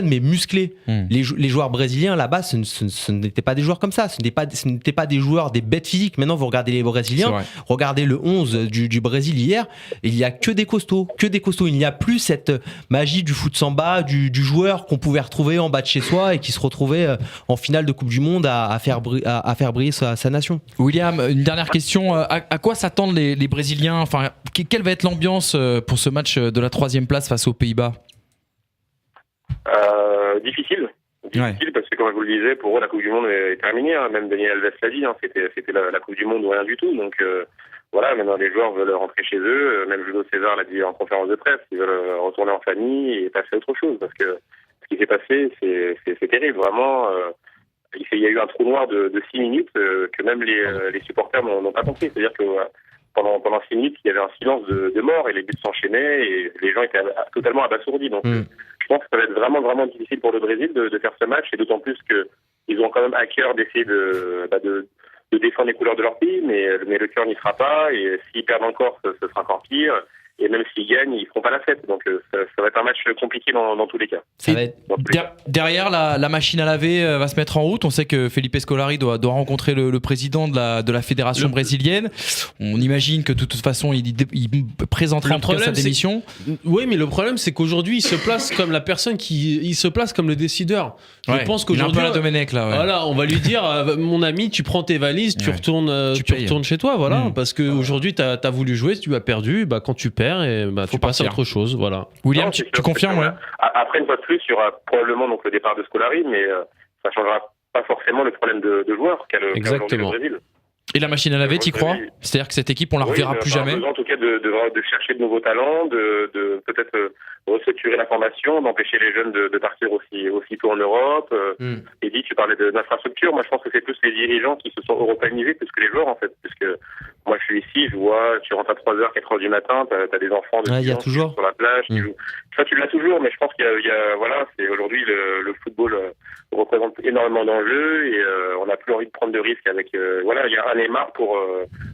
mais musclé. Les joueurs brésiliens là-bas, ce n'étaient pas des joueurs comme ça. Ce n'étaient pas des joueurs, des bêtes physiques. Maintenant, vous regardez les Brésiliens, regardez le 11 du Brésil hier, il n'y a que des costauds. Il n'y a plus cette magie du foot samba, du joueur qu'on pouvait retrouver en bas de chez soi et qui se retrouvait en finale de Coupe du Monde à faire briller sa nation. William, une dernière question. À quoi s'attendent les Brésiliens? Enfin, quelle va être l'ambiance pour ce match de la 3e place face aux Pays-Bas? Difficile parce que, comme je vous le disais, pour eux la Coupe du Monde est terminée, hein. Même Daniel Alves l'a dit, hein. C'était la Coupe du Monde ou rien du tout. Donc voilà, maintenant les joueurs veulent rentrer chez eux. Même Julio César l'a dit en conférence de presse, ils veulent retourner en famille et passer à autre chose, parce que ce qui s'est passé, c'est terrible, vraiment. Il y a eu un trou noir de 6 minutes que même les supporters n'ont pas compris. C'est-à-dire que pendant 6 minutes, il y avait un silence de mort et les buts s'enchaînaient et les gens étaient totalement abasourdis. Donc je pense que ça va être vraiment, vraiment difficile pour le Brésil de faire ce match, et d'autant plus qu'ils ont quand même à cœur d'essayer de défendre les couleurs de leur pays, mais le cœur n'y sera pas, et s'ils perdent encore, ce sera encore pire. Et même s'ils gagnent, ils feront pas la fête. Donc ça va être un match compliqué dans tous les cas. Derrière, la machine à laver va se mettre en route. On sait que Felipe Scolari doit rencontrer le président de la fédération brésilienne. On imagine que de toute façon, il présentera en tout cas sa démission. Oui, mais le problème, c'est qu'aujourd'hui, il se place comme la personne il se place comme le décideur. Je pense qu'aujourd'hui, il est un peu la Domenech là. Ouais. Voilà, on va lui dire, mon ami, tu prends tes valises, tu retournes chez toi, voilà, parce qu'aujourd'hui, t'as voulu jouer, tu as perdu, quand tu perds, et tu passes à autre chose, voilà. William, tu confirmes, ouais. Après, une fois de plus, il y aura probablement le départ de Scolari, mais ça changera pas forcément le problème de joueurs qu'a aujourd'hui le Brésil. Et la machine à laver, t'y crois? C'est-à-dire que cette équipe, on la reverra plus jamais. En tout cas, de chercher de nouveaux talents, de peut-être restructurer la formation, d'empêcher les jeunes de partir aussi tôt en Europe. Eddy, tu parlais d'infrastructure. Moi, je pense que c'est plus les dirigeants qui se sont européanisés plus que les joueurs, en fait. Puisque moi, je suis ici, je vois, tu rentres à 3h, 4h du matin, t'as des enfants sur la plage. Tu l'as toujours, mais je pense qu'il y a voilà, c'est aujourd'hui le football représente énormément d'enjeux, et on n'a plus envie de prendre de risques avec voilà, il y a un Neymar pour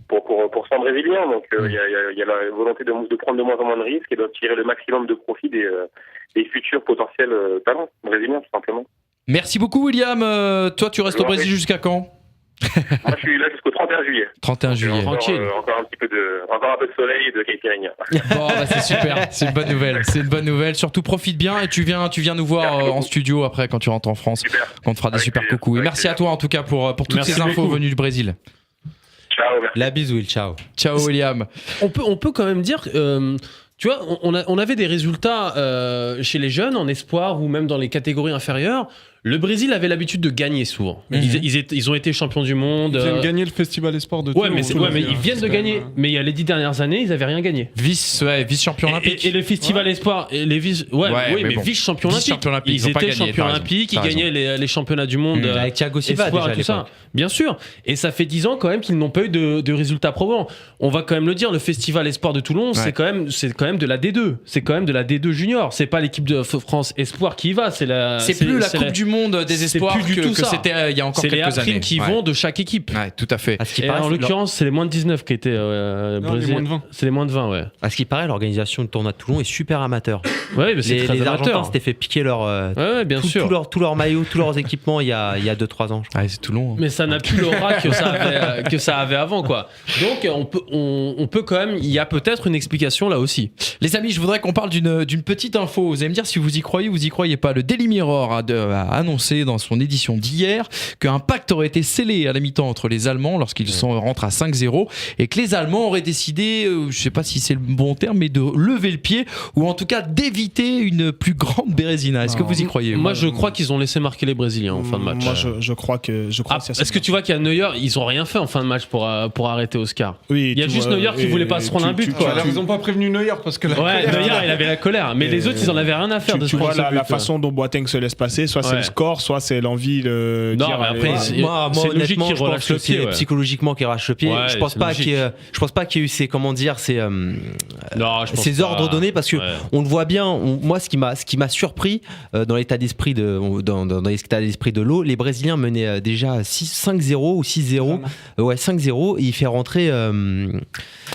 100 Brésiliens, donc il y a la volonté de prendre de moins en moins de risques et de tirer le maximum de profit des futurs potentiels talents brésiliens, tout simplement. Merci beaucoup, William. Toi, tu restes au Brésil jusqu'à quand? Moi, je suis là jusqu'au 31 juillet. 31 juillet. Tranquille. Encore un peu de soleil et de caipirinha. Bon, c'est super. C'est une bonne nouvelle. Surtout, profite bien, et tu viens nous voir en studio après quand tu rentres en France. Super. Quand on te fera des super coucous. Et merci à toi en tout cas pour toutes ces infos venues du Brésil. Ciao. Merci. La bise, Will. Ciao. Ciao, William. On peut quand même dire. Tu vois, on avait des résultats chez les jeunes en espoir ou même dans les catégories inférieures. Le Brésil avait l'habitude de gagner souvent. Ils ont été champions du monde. Ils viennent gagner le Festival Espoir de Toulon. Mais ils viennent de gagner. Mais il y a les 10 dernières années, ils n'avaient rien gagné. Vice-champion olympique. Et le Festival Espoir, et les vice-champions olympiques. Ils étaient champions olympiques, ils gagnaient les championnats du monde. Avec Thiago Silva déjà, tout ça. Bien sûr. Et ça fait 10 ans quand même qu'ils n'ont pas eu de résultats probants. On va quand même le dire, le Festival Espoir de Toulon, c'est quand même de la D2. C'est quand même de la D2 junior. C'est pas l'équipe de France Espoir qui y va. C'est plus la Coupe du Monde des espoirs plus du tout que ça. c'était il y a encore C'est les quelques années. A-primes qui vont de chaque équipe. Ouais, tout à fait. Et en l'occurrence, c'est les moins de 19 qui étaient Brésil. les moins de 20. C'est les moins de 20, ouais. À ce qui paraît, l'organisation du tournoi de Toulon est super amateur. Ouais, mais c'est très les amateur. Argentins s'étaient fait piquer Ouais, bien sûr. tous leurs maillots, tous leurs équipements il y a 2-3 ans. Ah, c'est Toulon. Mais ça n'a plus l'aura que ça avait avant, quoi. Donc on peut quand même, il y a peut-être une explication là aussi. Les amis, je voudrais qu'on parle d'une petite info. Vous allez me dire si vous y croyez ou vous y croyez pas. Le Daily Mirror a annoncé dans son édition d'hier qu'un pacte aurait été scellé à la mi-temps entre les Allemands lorsqu'ils rentrent à 5-0 et que les Allemands auraient décidé, je sais pas si c'est le bon terme, mais de lever le pied ou en tout cas d'éviter une plus grande bérésina. Est-ce que vous y croyez? Moi, je crois qu'ils ont laissé marquer les Brésiliens en fin de match. Moi, je crois que est-ce que tu vois qu'il y a Neuer, ils ont rien fait en fin de match pour arrêter Oscar? Oui, il y a juste Neuer qui voulait pas se prendre un but, quoi. Alors, ils ont pas prévenu Neuer parce que Neuer, il avait la colère, mais les autres, ils en avaient rien à faire de se tu prendre vois ce but, la façon dont Boateng se laisse passer, soit c'est le score, soit c'est l'envie de non, dire. mais après, Moi, c'est logique honnêtement, qu'il je relâche pense que le pied, c'est psychologiquement qu'il relâche le pied. Ouais, je pense pas qu'il y ait eu ces ordres donnés parce que on le voit bien. Moi, ce qui m'a surpris dans l'état d'esprit de l'eau, les Brésiliens menaient déjà 5-0 ou 6-0. Ouais, 5-0 et il fait rentrer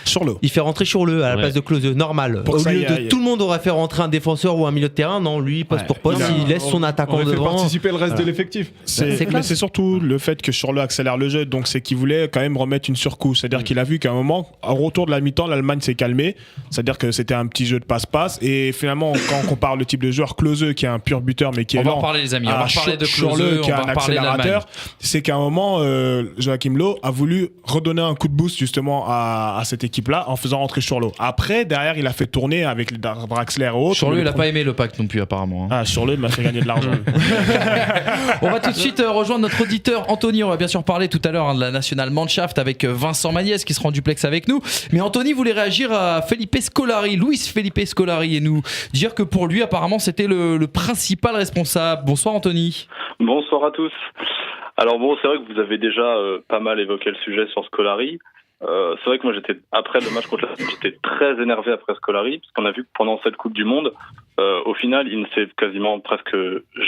Churlo. Il fait rentrer Churlo à la place de Klose, normal. Au lieu de tout le monde aurait fait rentrer un défenseur ou un milieu de terrain, non, lui poste pour poste, il laisse son attaquant on devant. fait participer le reste de l'effectif. Mais c'est surtout le fait que Churlo accélère le jeu, donc c'est qu'il voulait quand même remettre une surcouche. C'est-à-dire qu'il a vu qu'à un moment, au retour de la mi-temps, l'Allemagne s'est calmée. C'est-à-dire que c'était un petit jeu de passe-passe. Et finalement, quand on compare le type de joueur, Klose qui est un pur buteur, mais qui est lent. On va en parler, les amis. On va parler de Churlo qui est un accélérateur. C'est qu'à un moment, Joachim Löw a voulu redonner un coup de boost justement à cette équipe-là en faisant rentrer Churlo. Après, derrière, il a fait tourner avec les Draxler et autres. Churlo, il n'a pas aimé le pacte non plus, apparemment. Ah, Churlo, il m'a fait gagner de l'argent. On va tout de suite rejoindre notre auditeur Anthony. On va bien sûr parler tout à l'heure de la National Mannschaft avec Vincent Magnès qui sera en duplex avec nous. Mais Anthony voulait réagir à Felipe Scolari, Luis Felipe Scolari, et nous dire que pour lui, apparemment, c'était le principal responsable. Bonsoir Anthony. Bonsoir à tous. Alors bon, c'est vrai que vous avez déjà pas mal évoqué le sujet sur Scolari. C'est vrai que moi après le match contre l'Allemagne, j'étais très énervé après Scolari parce qu'on a vu que pendant cette Coupe du Monde, au final, il ne s'est quasiment presque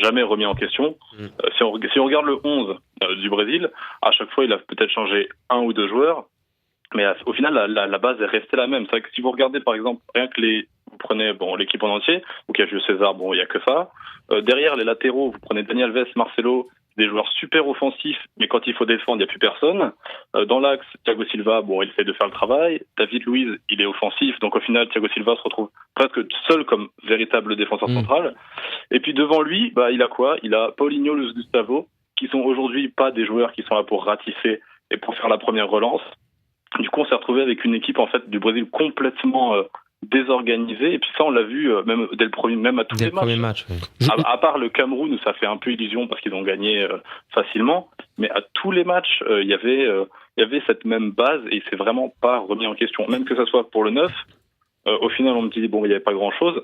jamais remis en question. Si on regarde le 11 du Brésil, à chaque fois, il a peut-être changé un ou deux joueurs, mais au final, la base est restée la même. C'est vrai que si vous regardez par exemple, rien que vous prenez l'équipe en entier, donc il y a Julio César, il y a que ça. Derrière les latéraux, vous prenez Dani Alves, Marcelo, des joueurs super offensifs, mais quand il faut défendre, il n'y a plus personne. Dans l'axe, Thiago Silva, il essaie de faire le travail. David Luiz, il est offensif, donc au final, Thiago Silva se retrouve presque seul comme véritable défenseur central. Et puis devant lui, il a quoi? Il a Paulinho, Luis Gustavo, qui sont aujourd'hui pas des joueurs qui sont là pour ratisser et pour faire la première relance. Du coup, on s'est retrouvé avec une équipe en fait du Brésil complètement désorganisé, et puis ça on l'a vu même dès le premier, même à tous les matchs. À part le Cameroun où ça fait un peu illusion parce qu'ils ont gagné facilement, mais à tous les matchs il y avait cette même base et c'est vraiment pas remis en question, même que ça soit pour le 9. Au final on me dit il n'y avait pas grand chose.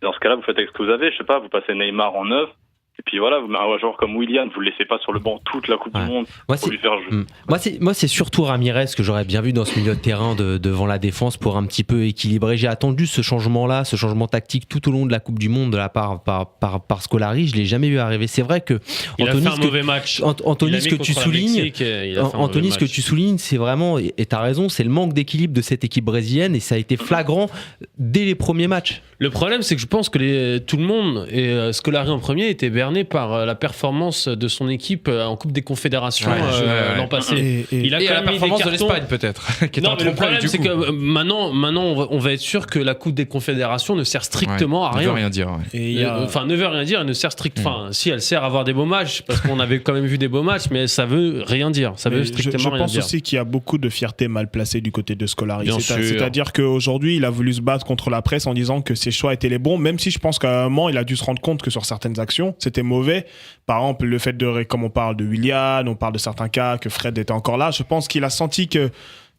Dans ce cas-là vous faites avec ce que vous avez, je sais pas, vous passez Neymar en 9. Et puis voilà, vous mettez un joueur comme Willian, vous le laissez pas sur le banc toute la Coupe du Monde pour lui faire jouer. Moi, c'est surtout Ramirez que j'aurais bien vu dans ce milieu de terrain devant la défense pour un petit peu équilibrer. J'ai attendu ce changement-là, ce changement tactique tout au long de la Coupe du Monde de la part par Scolari. Je l'ai jamais vu arriver. C'est vrai que Anthony, a fait un mauvais match. Anthony, ce que tu soulignes, c'est vraiment, et t'as raison, c'est le manque d'équilibre de cette équipe brésilienne et ça a été flagrant dès les premiers matchs. Le problème, c'est que je pense que tout le monde et Scolari en premier était berné par la performance de son équipe en Coupe des Confédérations l'an passé. Il a quand même la performance de l'Espagne peut-être. Non, mais le problème c'est que maintenant on va être sûr que la Coupe des Confédérations ne sert strictement à rien. Ne veut rien dire. Enfin, ne veut rien dire et ne sert strictement. Si elle sert à avoir des beaux matchs, parce qu'on avait quand même vu des beaux matchs, mais ça veut rien dire. Ça veut strictement rien dire. Je pense aussi qu'il y a beaucoup de fierté mal placée du côté de Scolari. C'est-à-dire qu'aujourd'hui, il a voulu se battre contre la presse en disant que ses choix étaient les bons, même si je pense qu'à un moment, il a dû se rendre compte que sur certaines actions, c'était mauvais. Par exemple, le fait comme on parle de Willian, on parle de certains cas, que Fred était encore là, je pense qu'il a senti que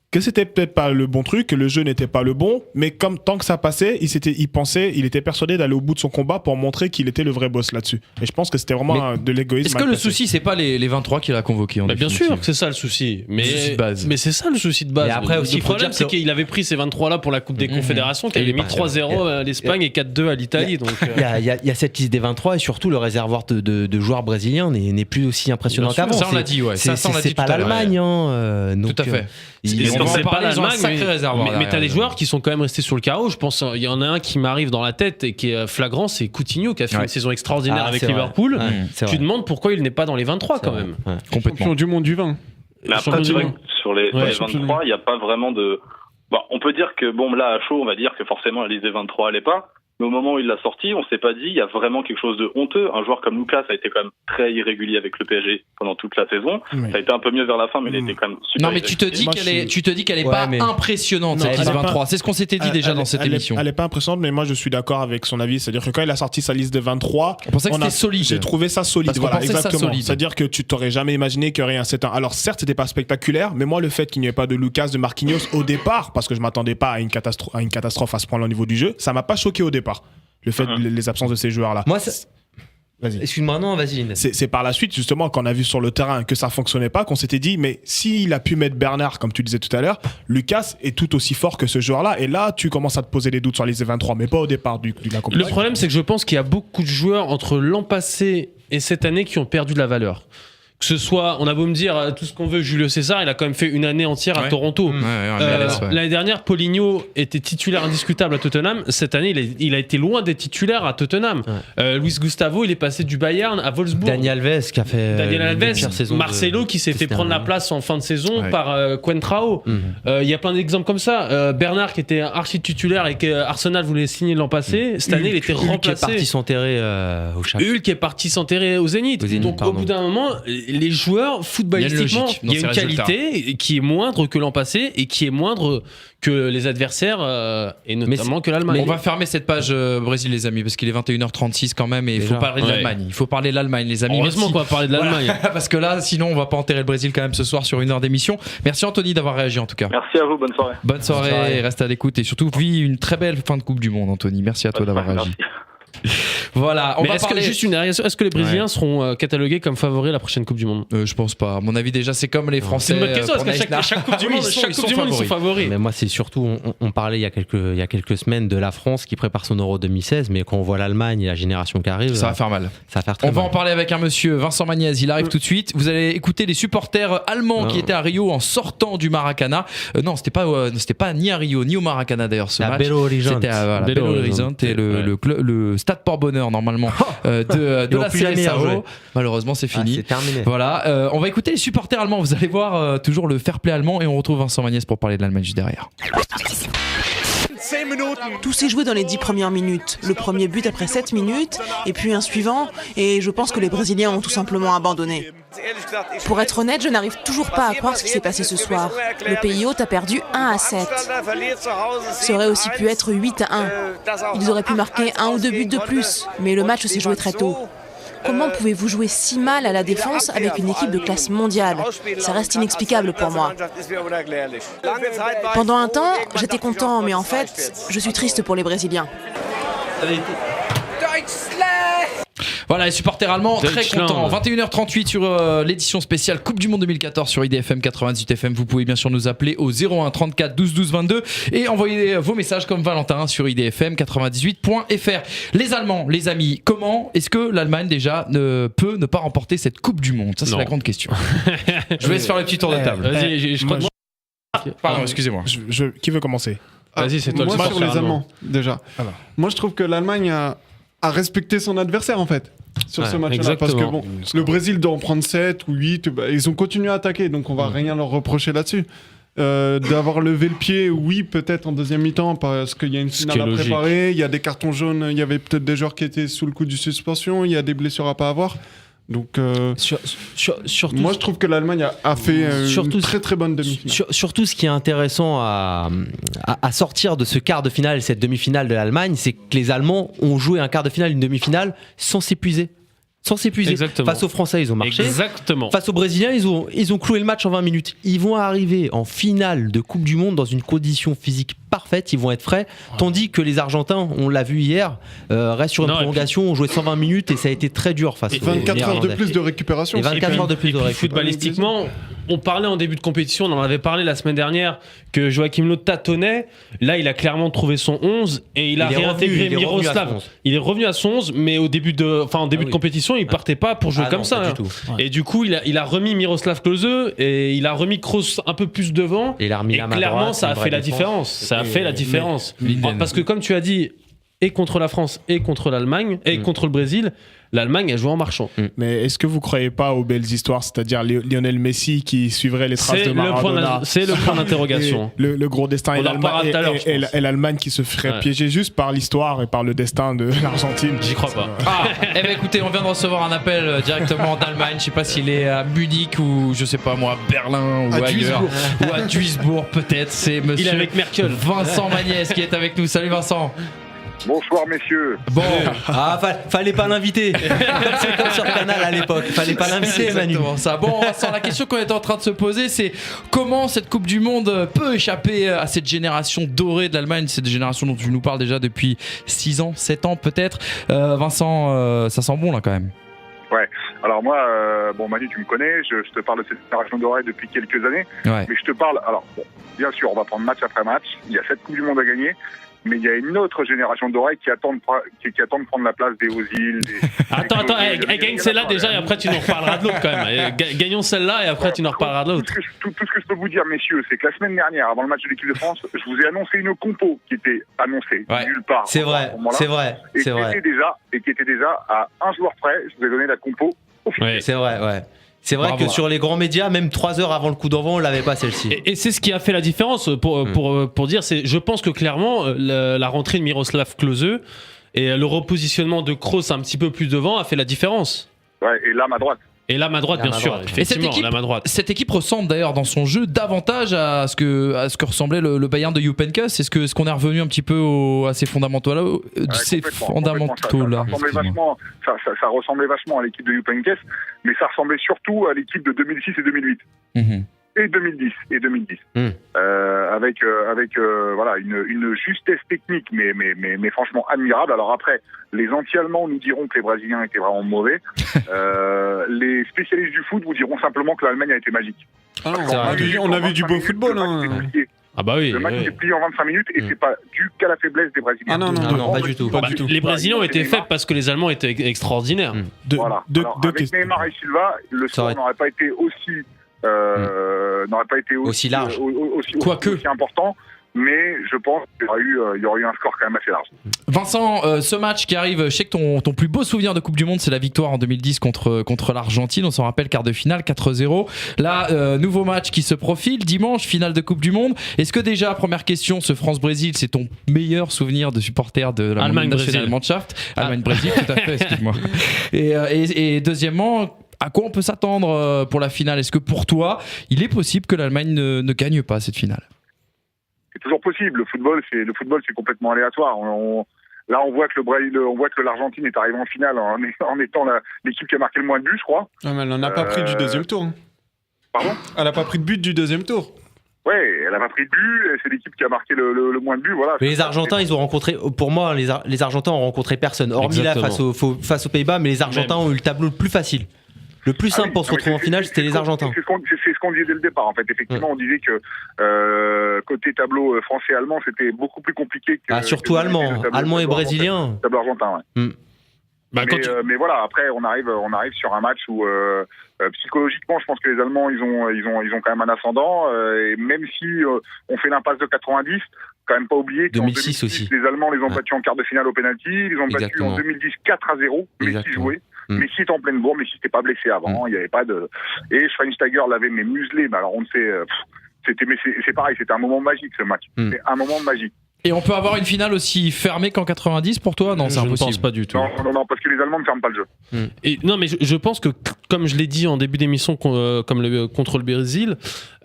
que c'était peut-être pas le bon truc, que le jeu n'était pas le bon, mais comme tant que ça passait, il était persuadé d'aller au bout de son combat pour montrer qu'il était le vrai boss là-dessus. Et je pense que c'était vraiment de l'égoïsme. Est-ce que le souci, c'est pas les 23 qu'il a convoqués en bien sûr que c'est ça le souci. Mais c'est ça le souci de base. Et après aussi, le problème, c'est qu'il avait pris ces 23-là pour la Coupe des Confédérations, qu'il avait mis 3-0 à l'Espagne et 4-2 à l'Italie. Il y a cette liste des 23 et surtout le réservoir de joueurs brésiliens n'est plus aussi impressionnant qu'avant. Ça, on l'a dit, ouais. C'est pas l'Allemagne. Tout à fait. C'est pas l'Allemagne, mais t'as des joueurs qui sont quand même restés sur le carreau. Je pense il y en a un qui m'arrive dans la tête et qui est flagrant, c'est Coutinho qui a fait une saison extraordinaire avec Liverpool. Tu demandes pourquoi il n'est pas dans les 23 quand même. Complètement. Champion du monde du vin. Mais après, c'est vrai que sur les 23, il n'y a pas vraiment de. Bon, on peut dire que là à chaud, on va dire que forcément la liste des 23 elle est pas. Mais au moment où il l'a sorti, on s'est pas dit, il y a vraiment quelque chose de honteux. Un joueur comme Lucas a été quand même très irrégulier avec le PSG pendant toute la saison. Oui. Ça a été un peu mieux vers la fin, mais il était quand même super. Non, mais tu te dis qu'elle est pas impressionnante, cette liste 23. C'est ce qu'on s'était dit déjà dans cette émission. Elle est pas impressionnante, mais moi je suis d'accord avec son avis. C'est-à-dire que quand il a sorti sa liste de 23, on pensait que c'était solide. J'ai trouvé ça solide. Voilà, exactement. C'est-à-dire que tu t'aurais jamais imaginé qu'il y aurait un 7-1. Alors certes, c'était pas spectaculaire, mais moi le fait qu'il n'y ait pas de Lucas, de Marquinhos au départ, parce que je m'attendais pas à une catastrophe à ce point-là au niveau du jeu, ça m'a pas choqué au départ. Le fait les absences de ces joueurs-là. Moi, excuse-moi, non, vas-y. C'est par la suite, justement, qu'on a vu sur le terrain que ça fonctionnait pas, qu'on s'était dit, mais s'il a pu mettre Bernard, comme tu disais tout à l'heure, Lucas est tout aussi fort que ce joueur-là. Et là, tu commences à te poser des doutes sur les 23, mais pas au départ de la compétition. Le problème, c'est que je pense qu'il y a beaucoup de joueurs entre l'an passé et cette année qui ont perdu de la valeur. Que ce soit, on a beau me dire tout ce qu'on veut, Julio César, il a quand même fait une année entière à Toronto. L'année dernière, Paulinho était titulaire indiscutable à Tottenham. Cette année, il a été loin des titulaires à Tottenham. Luis Gustavo, il est passé du Bayern à Wolfsburg. Daniel Alves qui a fait Marcelo qui s'est fait prendre la place en fin de saison par Coentrao. Il y a plein d'exemples comme ça. Bernard qui était archi titulaire et que Arsenal voulait signer l'an passé. Cette année, il était remplacé. Hulk est parti s'enterrer au Shakhtar. Hulk est parti s'enterrer au Zénith. Donc au bout d'un moment, les joueurs footballistiquement, il y a une qualité qui est moindre que l'an passé et qui est moindre que les adversaires et notamment que l'Allemagne. On va fermer cette page Brésil, les amis, parce qu'il est 21h36 quand même et il faut parler de l'Allemagne. Il faut parler de l'Allemagne, les amis. Heureusement qu'on va parler de l'Allemagne. Voilà. Parce que là, sinon, on va pas enterrer le Brésil quand même ce soir sur 1 heure d'émission. Merci Anthony d'avoir réagi en tout cas. Merci à vous, bonne soirée. Bonne soirée, reste à l'écoute et surtout, vis une très belle fin de Coupe du Monde, Anthony. Merci à toi d'avoir réagi. Voilà, est-ce que les Brésiliens seront catalogués comme favoris à la prochaine Coupe du Monde? Je pense pas. À mon avis, déjà, c'est comme les Français. C'est une bonne question, parce qu'à chaque Coupe du Monde, ils sont favoris. Mais moi, c'est surtout, on parlait il y a quelques semaines de la France qui prépare son Euro 2016, mais quand on voit l'Allemagne et la génération qui arrive, ça va faire mal. Ça va faire très mal. On va en parler avec un monsieur, Vincent Magnez, il arrive tout de suite. Vous allez écouter les supporters allemands qui étaient à Rio en sortant du Maracana. Non, c'était pas ni à Rio ni au Maracana d'ailleurs ce match. C'était à Belo Horizonte et le Stade Port-Bonheur normalement de la CSAO. Malheureusement c'est fini. C'est terminé. Voilà, on va écouter les supporters allemands. Vous allez voir toujours le fair play allemand et on retrouve Vincent Magnez pour parler de l'Allemagne juste derrière. Tout s'est joué dans les 10 premières minutes. Le premier but après 7 minutes, et puis un suivant, et je pense que les Brésiliens ont tout simplement abandonné. Pour être honnête, je n'arrive toujours pas à croire ce qui s'est passé ce soir. Le pays hôte a perdu 1-7. Ça aurait aussi pu être 8-1. Ils auraient pu marquer 1 ou 2 buts de plus, mais le match s'est joué très tôt. Comment pouvez-vous jouer si mal à la défense avec une équipe de classe mondiale? Ça reste inexplicable pour moi. Pendant un temps, j'étais content, mais en fait, je suis triste pour les Brésiliens. Voilà, les supporters allemands très contents. 21h38 sur l'édition spéciale Coupe du Monde 2014 sur IDFM 98 FM. Vous pouvez bien sûr nous appeler au 01 34 12 12 22 et envoyer vos messages comme Valentin sur idfm98.fr. Les Allemands, les amis, comment est-ce que l'Allemagne déjà peut ne pas remporter cette Coupe du Monde? Ça, c'est la grande question. Je vous laisse faire le petit tour de table. Vas-y, Pardon, excusez-moi. Qui veut commencer? Vas-y, c'est toi le Moi, sur les Allemands, déjà. Alors. Moi, je trouve que l'Allemagne a respecté son adversaire, en fait, sur ce match-là. Exactement. Parce que bon, le Brésil doit en prendre 7 ou 8. Ils ont continué à attaquer, donc on va rien leur reprocher là-dessus. D'avoir levé le pied, oui, peut-être en deuxième mi-temps, parce qu'il y a une finale à préparer. Il y a des cartons jaunes, il y avait peut-être des joueurs qui étaient sous le coup du suspension, il y a des blessures à pas avoir. Donc, surtout, moi je trouve que l'Allemagne a fait une très très bonne demi-finale. Surtout, ce qui est intéressant à sortir de ce quart de finale, cette demi-finale de l'Allemagne, c'est que les Allemands ont joué un quart de finale, une demi-finale, sans s'épuiser. sans s'épuiser. Exactement. Face aux Français, ils ont marché. Exactement. Face aux Brésiliens, ils ont cloué le match en 20 minutes. Ils vont arriver en finale de Coupe du Monde dans une condition physique parfaite, ils vont être frais. Tandis que les Argentins, on l'a vu hier, restent sur une prolongation, ont joué 120 minutes et ça a été très dur face aux 24 heures de plus de récupération. Et 24 heures de plus de récupération. Footballistiquement, on parlait en début de compétition, on en avait parlé la semaine dernière, que Joachim Löw tâtonnait. Là, il a clairement trouvé son 11 et il a réintégré Miroslav. Il est revenu à son 11, mais au début de compétition, il partait pas pour jouer comme ça. Du tout. Et du coup, il a remis Miroslav Klose et il a remis Kroos un peu plus devant. Et clairement, ça a fait la différence. Ça a fait la différence. Parce que comme tu as dit, et contre la France et contre l'Allemagne et contre le Brésil, l'Allemagne a joué en marchant. Mais est-ce que vous croyez pas aux belles histoires, c'est-à-dire Lionel Messi qui suivrait les traces de Maradona? C'est le point d'interrogation. Le gros destin et l'Allemagne qui se ferait piéger juste par l'histoire et par le destin de l'Argentine. J'y crois pas. Eh ben écoutez, on vient de recevoir un appel directement d'Allemagne. Je sais pas s'il est à Munich ou je sais pas moi, Berlin ou ailleurs. Ou à Duisbourg peut-être. C'est monsieur Il est avec Merkel. Vincent Magnès qui est avec nous. Salut Vincent. Bonsoir messieurs. Bon, fallait pas l'inviter. Comme sur Canal à l'époque, fallait pas l'inviter, Manu. Exactement ça. Bon, Vincent, la question qu'on est en train de se poser, c'est comment cette Coupe du Monde peut échapper à cette génération dorée de l'Allemagne, cette génération dont tu nous parles déjà depuis 6 ans, 7 ans peut-être. Vincent, ça sent bon là quand même. Ouais, alors moi, Manu, tu me connais, je te parle de cette génération dorée depuis quelques années, mais je te parle, bien sûr, on va prendre match après match, il y a 7 Coupes du Monde à gagner, mais il y a une autre génération d'oreilles qui attend de prendre la place des Ozil. Attends, gagne celle-là déjà et après tu nous reparleras de l'autre quand même. Gagnons celle-là et après tu nous reparleras de l'autre. Tout ce que je peux vous dire, messieurs, c'est que la semaine dernière, avant le match de l'équipe de France, je vous ai annoncé une compo qui était annoncée nulle part. C'est vrai. Et qui était déjà à un joueur près. Je vous ai donné la compo officielle. Ouais. C'est vrai, ouais. C'est vrai que sur les grands médias, même 3 heures avant le coup d'envoi, on l'avait pas celle-ci. Et c'est ce qui a fait la différence pour dire, je pense que clairement la rentrée de Miroslav Klose et le repositionnement de Kroos un petit peu plus devant a fait la différence. Ouais, et l'âme à droite. Et l'âme à droite, bien sûr. Et cette équipe ressemble d'ailleurs dans son jeu davantage à ce que ressemblait le Bayern de Jupp Heynckes. Est-ce qu'on est revenu un petit peu à ces fondamentaux là, Ça ressemblait vachement à l'équipe de Jupp Heynckes, mais ça ressemblait surtout à l'équipe de 2006 et 2008. Et 2010 avec une justesse technique mais franchement admirable. Alors après, les anti-allemands nous diront que les Brésiliens étaient vraiment mauvais. Les spécialistes du foot vous diront simplement que l'Allemagne a été magique. On a vu du beau football. Ah bah oui. Le match s'est plié en 25 minutes et c'est pas dû qu'à la faiblesse des Brésiliens. Non, pas du tout. Les Brésiliens ont été faibles parce que les Allemands étaient extraordinaires. Avec Neymar et Silva, le score n'aurait pas été aussi large, aussi important, mais je pense qu'il y aurait eu un score quand même assez large. Vincent, ce match qui arrive, je sais que ton plus beau souvenir de Coupe du Monde, c'est la victoire en 2010 contre l'Argentine. On s'en rappelle, quart de finale, 4-0. Là, nouveau match qui se profile, dimanche, finale de Coupe du Monde. Est-ce que déjà, première question, ce France-Brésil, c'est ton meilleur souvenir de supporter de la Nationalmannschaft Allemagne-Brésil, tout à fait, excuse-moi. Et deuxièmement, à quoi on peut s'attendre pour la finale? Est-ce que pour toi, il est possible que l'Allemagne ne gagne pas cette finale? C'est toujours possible. Le football, c'est complètement aléatoire. Là, on voit que l'Argentine est arrivée en finale en étant l'équipe qui a marqué le moins de buts, je crois. Ah, mais elle n'en a pas pris du deuxième tour. Pardon ? Elle n'a pas pris de but du deuxième tour. Ouais, elle n'a pas pris de but. C'est l'équipe qui a marqué le moins de buts. Voilà. Mais les Argentins, ils ont rencontré. Pour moi, les Argentins ont rencontré personne. Hormis là face aux Pays-Bas, mais les Argentins ont eu le tableau le plus facile. Le plus simple pour se retrouver en finale, c'était les Argentins. C'est ce qu'on disait dès le départ, en fait. Effectivement, on disait que côté tableau français-allemand, c'était beaucoup plus compliqué que... surtout allemand et brésilien. Tableau argentin, ouais. Mais voilà, après, on arrive sur un match où psychologiquement, je pense que les Allemands, ils ont quand même un ascendant. Et même si on fait l'impasse de 90, quand même pas oublier qu'en 2006 aussi, les Allemands les ont battus en quart de finale au penalty. Ils les ont battus en 2010 4-0. Messi jouait. Messi était en pleine bourre. Messi n'était pas blessé avant. Il n'y avait pas de. Et Schweinsteiger l'avait muselé. Mais alors on ne sait. C'est pareil. C'était un moment magique ce match. C'est un moment magique. Et on peut avoir une finale aussi fermée qu'en 90 pour toi? Non, c'est impossible. Je ne pense pas du tout. Non, parce que les Allemands ne ferment pas le jeu. Et non, mais je pense que, comme je l'ai dit en début d'émission, contre le Brésil,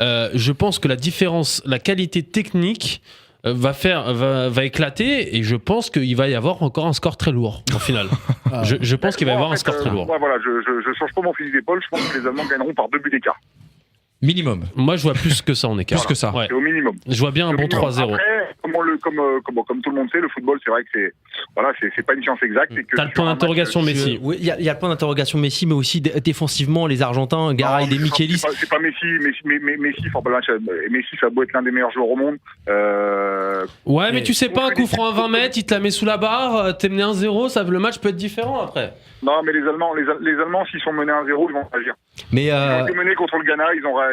je pense que la qualité technique va éclater et je pense qu'il va y avoir encore un score très lourd en finale. Je pense qu'il va y avoir un score très lourd. Moi, voilà, je change pas mon fusil d'épaule. Je pense que les Allemands gagneront par 2 buts d'écart. Minimum. Moi, je vois plus que ça en écart. Plus que ça. Ouais. C'est au minimum. Je vois bien un bon 3-0. Après, comme tout le monde sait, le football, c'est vrai que c'est pas une science exacte. T'as le point d'interrogation Messi. Oui, il y a le point d'interrogation Messi, mais aussi défensivement, les Argentins, Garay, des Michelis. C'est pas Messi. Messi, ça a beau être l'un des meilleurs joueurs au monde. Ouais, mais tu sais pas, un coup franc à 20 mètres, il te la met sous la barre, t'es mené 1-0, le match peut être différent après. Non, mais les Allemands, s'ils sont menés 1-0, ils vont réagir. Mais ils ont été menés contre le Ghana, ils ont réagi,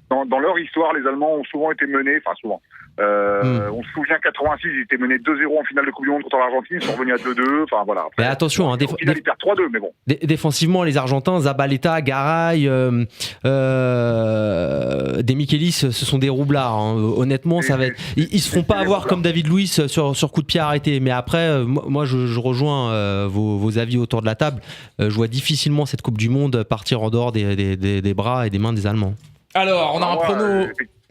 dans leur histoire, les Allemands ont souvent été menés, enfin souvent. On se souvient 86, ils étaient menés 2-0 en finale de Coupe du Monde contre l'Argentine, ils sont revenus à 2-2, enfin voilà. Après, mais attention, au final, ils perdent 3-2, mais bon. Défensivement, les Argentins, Zabaleta, Garay, des Michelis, ce sont des roublards. Hein. Honnêtement, ça va être. Ils se feront pas avoir comme David Luiz sur coup de pied arrêté. Mais après, moi, je rejoins vos avis autour de la table. Je vois difficilement cette Coupe du Monde partir en dehors des bras et des mains des Allemands. Alors, on a un prono.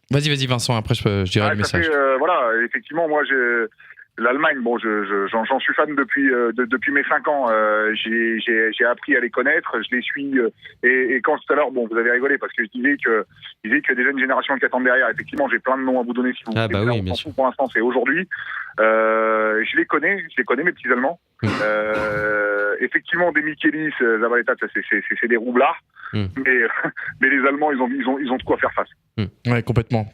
Vas-y Vincent, après je dirai le message. Voilà, effectivement, moi l'Allemagne, bon, j'en suis fan depuis mes 5 ans. J'ai appris à les connaître, je les suis. Et quand tout à l'heure, bon, vous avez rigolé parce que je disais qu'il y a déjà une génération qui attend derrière. Effectivement, j'ai plein de noms à vous donner si vous voulez. Bah oui, bien sûr. Pour l'instant, c'est aujourd'hui. Je les connais mes petits Allemands. Effectivement, des Michelis, Zabaleta, c'est des roublards. Mais les Allemands, ils ont de quoi faire face. Ouais, complètement.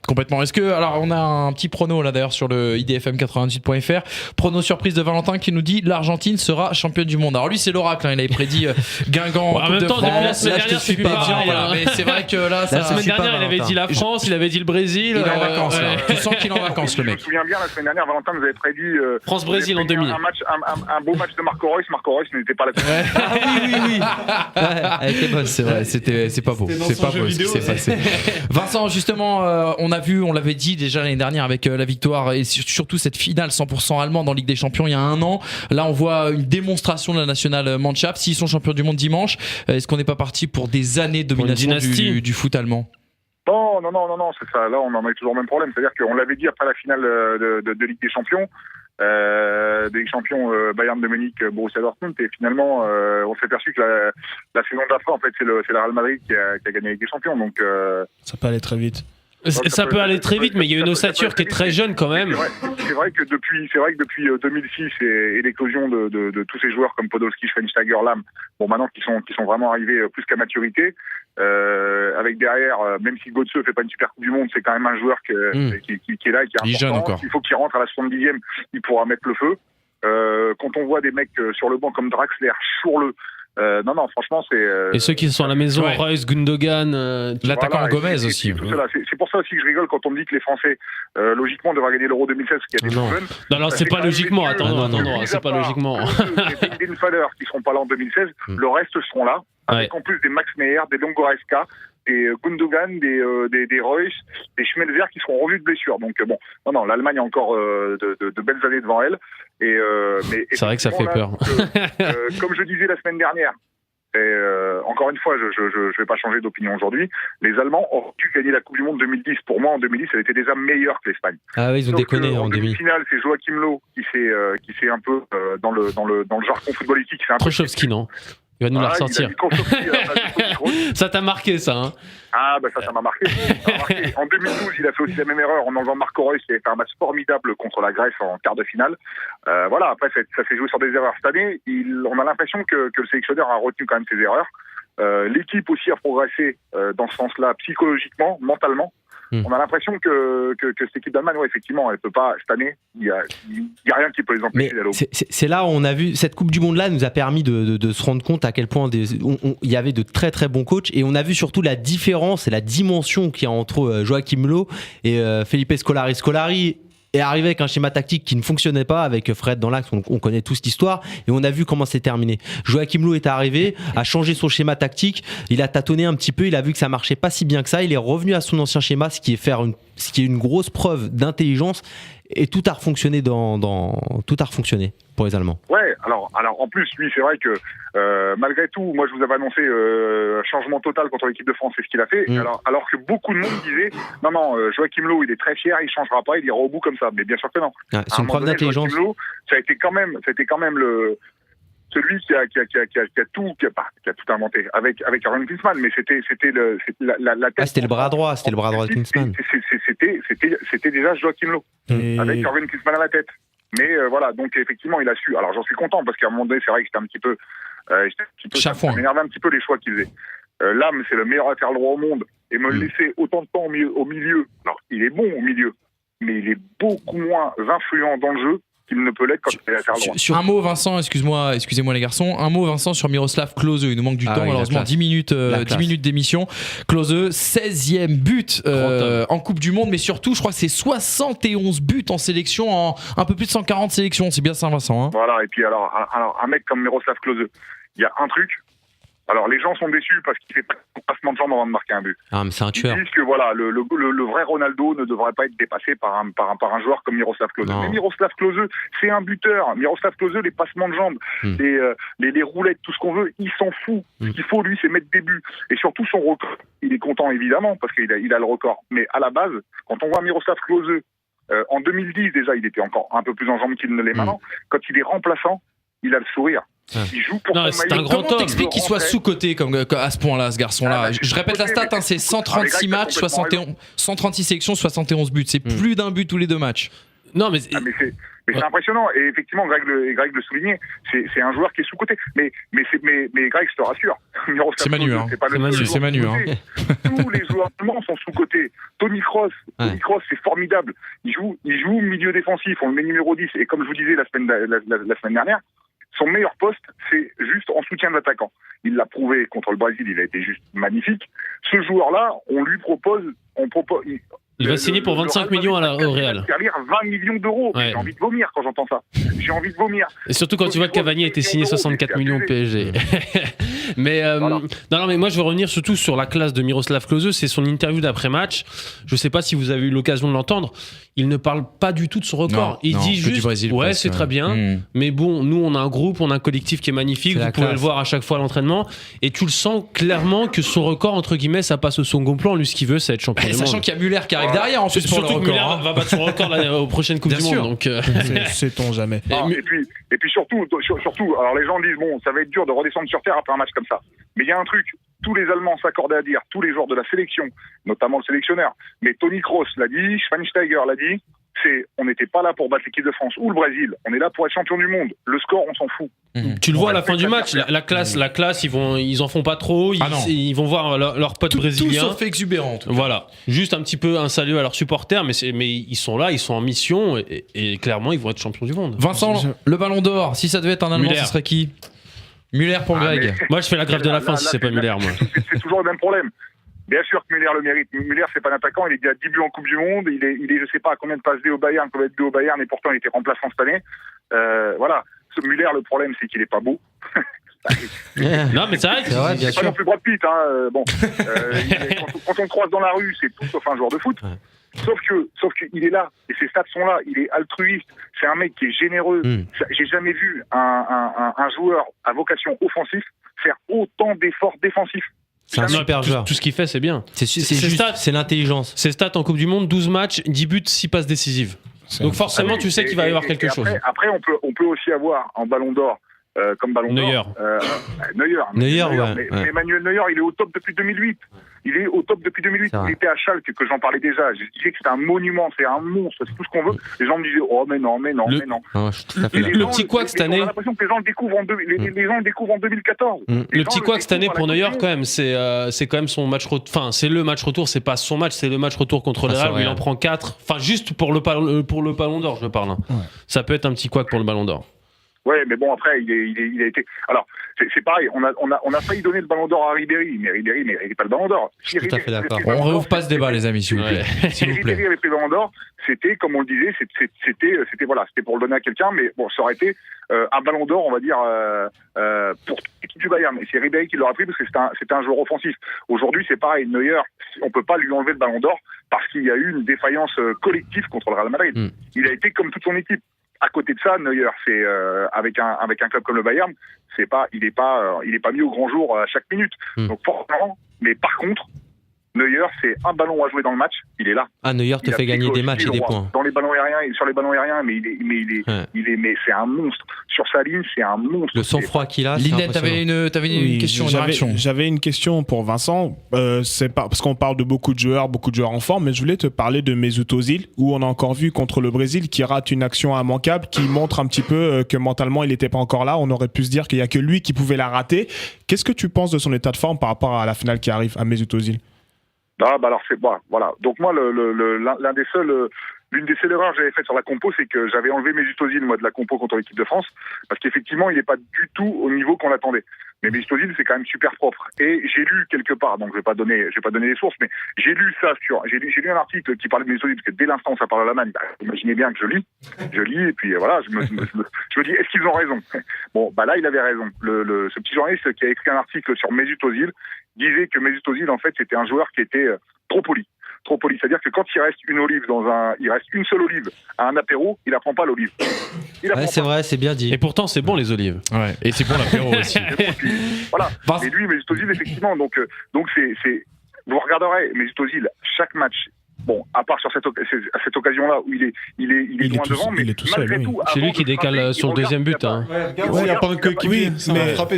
Est-ce que, alors, on a un petit prono là d'ailleurs sur le idfm98.fr. Prono surprise de Valentin qui nous dit l'Argentine sera championne du monde. Alors lui, c'est l'oracle. Hein, il avait prédit Guingamp. En même temps, depuis la semaine dernière, c'est pas bien. Voilà. Mais c'est vrai que là, la semaine dernière, il avait dit la France, il avait dit le Brésil. Il est en vacances. Tu sens qu'il est en vacances, le mec. Je me souviens bien, la semaine dernière, Valentin nous avait prédit France-Brésil en demi. Un beau match de Marco Reus. Marco Reus n'était pas là. Ah oui. Elle était bonne, c'est vrai. C'est pas beau. C'est pas beau ce qui s'est passé. Vincent, justement, on l'avait dit déjà l'année dernière avec la victoire et surtout cette finale 100% allemande en Ligue des Champions il y a un an. Là, on voit une démonstration de la nationale Mannschaft. S'ils sont champions du monde dimanche, est-ce qu'on n'est pas parti pour des années de domination du foot allemand? Non, c'est ça. Là, on en a toujours le même problème. C'est-à-dire qu'on l'avait dit après la finale de Ligue des Champions. Des champions Bayern de Munich, Borussia Dortmund, et finalement on s'est aperçu que la saison d'après en fait c'est le Real Madrid qui a gagné avec des champions, donc ça peut aller très vite. Ça peut aller très vite, mais il y a une ossature qui est très jeune quand même. C'est vrai que depuis 2006 et l'éclosion de tous ces joueurs comme Podolski, Schweinsteiger, Lahm, bon maintenant qui sont vraiment arrivés plus qu'à maturité, avec derrière, même si Götze fait pas une super Coupe du Monde, c'est quand même un joueur qui est là, qui est important. Il faut qu'il rentre à la 70e, il pourra mettre le feu. Quand on voit des mecs sur le banc comme Draxler, Schurrle, non, franchement, c'est. Et ceux qui sont à la maison, Reus, Gundogan, l'attaquant Gomez aussi. C'est pour ça aussi que je rigole quand on me dit que les Français, logiquement, devraient gagner l'Euro 2016, ce qui a été fun. Non, c'est pas logiquement. Attends, c'est pas logiquement. Des Benfader qui seront pas là en 2016, le reste seront là, avec en plus des Max Meyer, des Longoresca, des Gundogan, des Reus, des Schmelzer qui seront revus de blessure. Donc bon, non, l'Allemagne a encore de belles années devant elle. Mais c'est vrai que ça fait peur. Comme je disais la semaine dernière, encore une fois, je vais pas changer d'opinion aujourd'hui, les Allemands auraient dû gagner la Coupe du Monde 2010. Pour moi, en 2010, elle était déjà meilleure que l'Espagne. Ah oui, ils ont déconné en demi-finale. C'est Joachim Löw qui s'est un peu dans le jargon footballistique. Trochovski, non? Il va nous la ressortir. Ça t'a marqué, ça, hein? Ah, bah ça m'a marqué. En 2012, il a fait aussi la même erreur en enlevant Marco Reus, qui avait fait un match formidable contre la Grèce en quart de finale. Voilà, après, ça s'est joué sur des erreurs. Cette année, on a l'impression que le sélectionneur a retenu quand même ses erreurs. L'équipe aussi a progressé dans ce sens-là, psychologiquement, mentalement. On a l'impression que cette équipe d'Allemagne, effectivement, elle peut pas, cette année, il y a rien qui peut les empêcher d'aller au bout. C'est là où on a vu, cette Coupe du Monde-là nous a permis de se rendre compte à quel point il y avait de très très bons coachs, et on a vu surtout la différence et la dimension qu'il y a entre Joachim Löw et Felipe Scolari. Scolari est arrivé avec un schéma tactique qui ne fonctionnait pas, avec Fred dans l'axe, on connaît tous l'histoire, et on a vu comment c'est terminé. Joachim Löw est arrivé, a changé son schéma tactique, il a tâtonné un petit peu, il a vu que ça marchait pas si bien que ça, il est revenu à son ancien schéma, ce qui est une grosse preuve d'intelligence. et tout a refonctionné tout a refonctionné pour les Allemands. Ouais, alors en plus, lui, c'est vrai que malgré tout, moi je vous avais annoncé changement total contre l'équipe de France, c'est ce qu'il a fait. Alors que beaucoup de monde disait non, Joachim Löw, il est très fier, il changera pas, il ira au bout comme ça. Mais bien sûr que non. C'est une preuve d'intelligence. Joachim Löw, ça a été quand même celui qui a tout inventé avec Jürgen Klinsmann, mais c'était la tête. C'était le bras droit de Klinsmann. C'était déjà Joachim Löw avec Jürgen Klinsmann à la tête. Mais voilà, donc effectivement, il a su. Alors j'en suis content parce qu'à un moment donné, c'est vrai que ça m'énervait un petit peu les choix qu'il faisait. L'âme, c'est le meilleur latéral droit au monde, et me laisser autant de temps au milieu. Alors il est bon au milieu, mais il est beaucoup moins influent dans le jeu qu'il ne peut l'être quand il est latéral droit. Sur un mot, Vincent, excusez-moi les garçons, un mot, Vincent, sur Miroslav Klose. Il nous manque du temps, malheureusement, 10 minutes d'émission. Klose, 16e but en Coupe du Monde, mais surtout, je crois que c'est 71 buts en sélection, en un peu plus de 140 sélections. C'est bien ça, Vincent, hein. Voilà, et puis alors un mec comme Miroslav Klose, il y a un truc. Alors les gens sont déçus parce qu'il fait pas de passement de jambes avant de marquer un but. Ah, mais c'est un tueur. Ils disent que voilà, le vrai Ronaldo ne devrait pas être dépassé par un joueur comme Miroslav Klose. Mais Miroslav Klose, c'est un buteur. Miroslav Klose, les passements de jambes, les roulettes, tout ce qu'on veut, il s'en fout. Ce qu'il faut, lui, c'est mettre des buts. Et surtout son record. Il est content, évidemment, parce qu'il a le record. Mais à la base, quand on voit Miroslav Klose, en 2010, déjà, il était encore un peu plus en jambes qu'il ne l'est maintenant. Quand il est remplaçant, il a le sourire. Il joue pour c'est un grand homme. T'expliques qu'il soit sous-coté comme à ce point-là, ce garçon-là. Je répète la stat, c'est 136 matchs, 136 sélections, 71 buts. C'est plus d'un but tous les 2 matchs. Non, mais c'est impressionnant. Et effectivement, Greg le soulignait, c'est un joueur qui est sous-coté. Mais Greg, je te rassure, c'est Manu. C'est Manu. Tous les joueurs allemands sont sous-cotés. Toni Kroos, c'est formidable. Il joue milieu défensif. On le met numéro 10. Et comme je vous disais la semaine dernière, son meilleur poste, c'est juste en soutien de l'attaquant. Il l'a prouvé contre le Brésil, il a été juste magnifique. Ce joueur-là, on lui propose... Il va signer pour 25 millions au Real. Il va 20 millions d'euros. Ouais. J'ai envie de vomir quand j'entends ça. J'ai envie de vomir. Et surtout quand tu vois que Cavani a été signé 64 millions au PSG. Mais non, mais moi je veux revenir surtout sur la classe de Miroslav Klose. C'est son interview d'après-match. Je sais pas si vous avez eu l'occasion de l'entendre. Il ne parle pas du tout de son record. Il dit juste Brésil, c'est très bien. Mais bon, nous on a un groupe, on a un collectif qui est magnifique. Vous pouvez le voir à chaque fois à l'entraînement. Et tu le sens clairement que son record, entre guillemets, ça passe au second plan. Lui, ce qu'il veut, c'est être champion du monde. Sachant qu'il y a Müller qui arrive derrière en plus pour le record. Surtout que Müller va battre son record aux prochaines Coupes du Monde. Donc, sait-on jamais. Et puis surtout, alors les gens disent bon, ça va être dur de redescendre sur terre après un match comme ça. Mais il y a un truc, tous les Allemands s'accordaient à dire, tous les joueurs de la sélection, notamment le sélectionneur, mais Toni Kroos l'a dit, Schweinsteiger l'a dit, on n'était pas là pour battre l'équipe de France ou le Brésil, on est là pour être champion du monde. Le score, on s'en fout. Tu le vois à la fin du match, la classe, ils en font pas trop, ils vont voir leurs potes brésiliens. Tout sauf exubérant. Voilà, juste un petit peu un salut à leurs supporters, mais ils sont là, ils sont en mission et clairement ils vont être champions du monde. Vincent, le Ballon d'Or, si ça devait être un Allemand, ce serait qui? Müller pour Greg. Moi je fais la grève de la faim si c'est pas Müller. C'est toujours le même problème. Bien sûr que Müller le mérite. Müller, c'est pas un attaquant, il est déjà 10 buts en Coupe du Monde, il est je sais pas à combien de passes D au Bayern, et pourtant il était remplaçant cette année. Voilà. Ce Müller, le problème, c'est qu'il est pas beau. Non, mais c'est vrai, bien sûr. Pas non plus Brad Pitt, quand on le croise dans la rue, c'est tout sauf un joueur de foot. Sauf qu'il est là, et ses stats sont là, il est altruiste, c'est un mec qui est généreux. J'ai jamais vu un joueur à vocation offensive faire autant d'efforts défensifs. C'est un super joueur. Tout ce qu'il fait, c'est bien. C'est l'intelligence. Ses stats en Coupe du Monde, 12 matchs, 10 buts, 6 passes décisives. Donc forcément, tu sais qu'il va y avoir quelque chose. Après, on peut aussi avoir en Ballon d'Or, comme Ballon d'Or... Neuer, ouais. Mais Emmanuel Neuer, il est au top depuis 2008. Il est au top depuis 2008. Il était à Schalke, que j'en parlais déjà. Je disais que c'était un monument, c'est un monstre, c'est tout ce qu'on veut. Les gens me disaient, oh, mais non. Le petit couac cette année. J'ai l'impression que les gens le découvrent en 2014. Le petit couac cette année pour Neuer, quand même, c'est quand même son match retour. Enfin, c'est le match retour, c'est pas son match, c'est le match retour contre le Real où il en prend 4. Enfin, juste pour le Ballon d'Or, je parle. Ça peut être un petit couac pour le Ballon d'Or. Ouais, mais bon, après, il a été... Alors, c'est pareil, on a failli donner le Ballon d'Or à Ribéry, mais Ribéry ne méritait pas le Ballon d'or. Tout à fait d'accord. On réouvre pas ce débat, les amis, s'il vous plaît. Si Ribéry avait pris le Ballon d'Or, c'était, comme on le disait, c'était pour le donner à quelqu'un, mais bon, ça aurait été un Ballon d'Or, on va dire, pour l'équipe du Bayern. Et c'est Ribéry qui l'aura pris parce que c'était un joueur offensif. Aujourd'hui, c'est pareil, Neuer, lui enlever le Ballon d'Or parce qu'il y a eu une défaillance collective contre le Real Madrid. Il a été comme toute son équipe. À côté de ça, Neuer, c'est avec un club comme le Bayern, il est pas mis au grand jour à chaque minute. Donc forcément, mais par contre, Neuer, c'est un ballon à jouer dans le match, il est là. Ah, Neuer te fait gagner des matchs et des points. Dans les ballons aériens, sur les ballons aériens, mais mais c'est un monstre. Sur sa ligne, c'est un monstre. Le sang-froid qu'il a. Lynette, t'avais une question, une réaction. J'avais une question pour Vincent. C'est pas parce qu'on parle de beaucoup de joueurs en forme, mais je voulais te parler de Mesut Özil, où on a encore vu contre le Brésil qui rate une action immanquable, qui montre un petit peu que mentalement il n'était pas encore là. On aurait pu se dire qu'il y a que lui qui pouvait la rater. Qu'est-ce que tu penses de son état de forme par rapport à la finale qui arrive à Mesut Özil? Ah, bah alors c'est voilà. Donc moi, l'une des seules erreurs que j'avais faites sur la compo, c'est que j'avais enlevé Mesut Özil moi de la compo contre l'équipe de France, parce qu'effectivement, il n'est pas du tout au niveau qu'on l'attendait. Mais Mesut Özil, c'est quand même super propre. Et j'ai lu quelque part, donc je vais pas donner les sources, mais j'ai lu un article qui parlait de Mesut Özil, parce que dès l'instant où ça parle à l'Allemagne, imaginez bien que je lis, et puis voilà, je me dis, est-ce qu'ils ont raison? Bon, bah là, il avait raison. Ce petit journaliste qui a écrit un article sur Mesut Özil disait que Mesut Özil, en fait, c'était un joueur qui était trop poli. C'est-à-dire que quand il reste une seule olive à un apéro, il apprend pas l'olive. C'est vrai, c'est bien dit. Et pourtant, c'est bon les olives. Ouais. Et c'est bon l'apéro aussi. Voilà. Et lui, Mesut Özil, effectivement, donc c'est, vous regarderez Mesut Özil chaque match. Bon, à part sur cette occasion-là où il est loin devant, mais malgré tout, c'est lui qui décale sur le deuxième but. Il n'y a pas un coéquipier.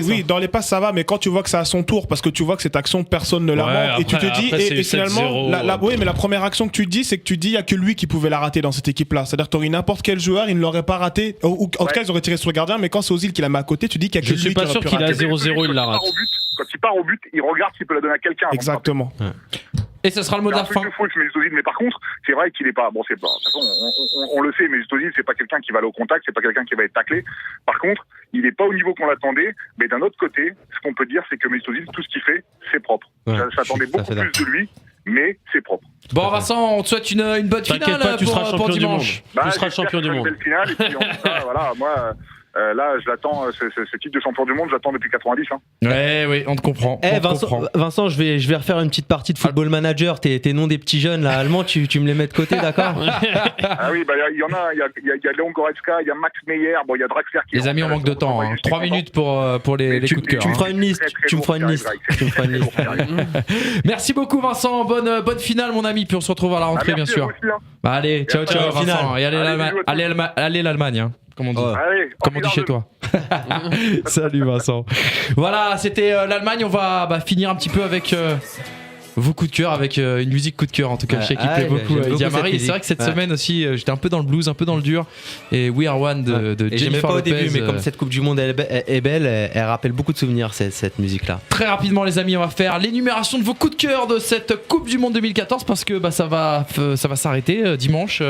Oui, dans les passes ça va, mais quand tu vois que c'est à son tour, parce que tu vois que cette action personne ne la manque, et tu te dis, et finalement, mais la première action que tu te dis, c'est que tu dis, il n'y a que lui qui pouvait la rater dans cette équipe-là. C'est-à-dire que tu aurais n'importe quel joueur, il ne l'aurait pas raté, ou en tout cas, ils auraient tiré sur le gardien, mais quand c'est Ozil qui la met à côté, tu dis qu'il n'y a que lui qui aurait pu rater. Je suis pas sûr qu'il a 0-0, il la rate. Quand il part au but, il regarde s'il peut la donner à quelqu'un. Exactement. Et ce sera le mot de la fin. Mais par contre, c'est vrai qu'il est pas. Bon, c'est pas. De toute façon, on le sait, Mesut Özil, c'est pas quelqu'un qui va aller au contact, c'est pas quelqu'un qui va être taclé. Par contre, il n'est pas au niveau qu'on l'attendait. Mais d'un autre côté, ce qu'on peut dire, c'est que Mesut Özil, tout ce qu'il fait, c'est propre. J'attendais beaucoup plus de lui, mais c'est propre. Bon, Vincent, on te souhaite une bonne finale pour dimanche. Tu seras champion du monde. Belle finale, et puis voilà, moi. Là, je l'attends, ce titre de champion du monde, j'attends depuis 90. Oui, on te comprend. Vincent, je vais refaire une petite partie de Football Manager. Tes noms des petits jeunes là, allemands, tu me les mets de côté, d'accord? Ah oui, il y en a, il y a Léon Goretzka, il y a Max Meyer, il y a Draxler qui. Les amis, on manque de temps. 3 minutes pour les coups de cœur. Tu me feras une liste. Merci beaucoup, Vincent. Bonne finale, mon ami. Puis on se retrouve à la rentrée, bien sûr. Allez, ciao, Vincent. Et allez l'Allemagne. Comme on dit. Comme on dit chez toi. Salut Vincent. Voilà, c'était l'Allemagne. On va finir un petit peu avec vos coups de cœur, avec une musique coup de cœur en tout cas. Je sais qu'il plaît beaucoup Diamari. C'est vrai que cette semaine aussi, j'étais un peu dans le blues, un peu dans le dur. Et We Are One de Jennifer j'aimais pas Lopez, au début, mais comme cette Coupe du Monde est belle, elle rappelle beaucoup de souvenirs cette musique-là. Très rapidement les amis, on va faire l'énumération de vos coups de cœur de cette Coupe du Monde 2014 parce que ça va s'arrêter dimanche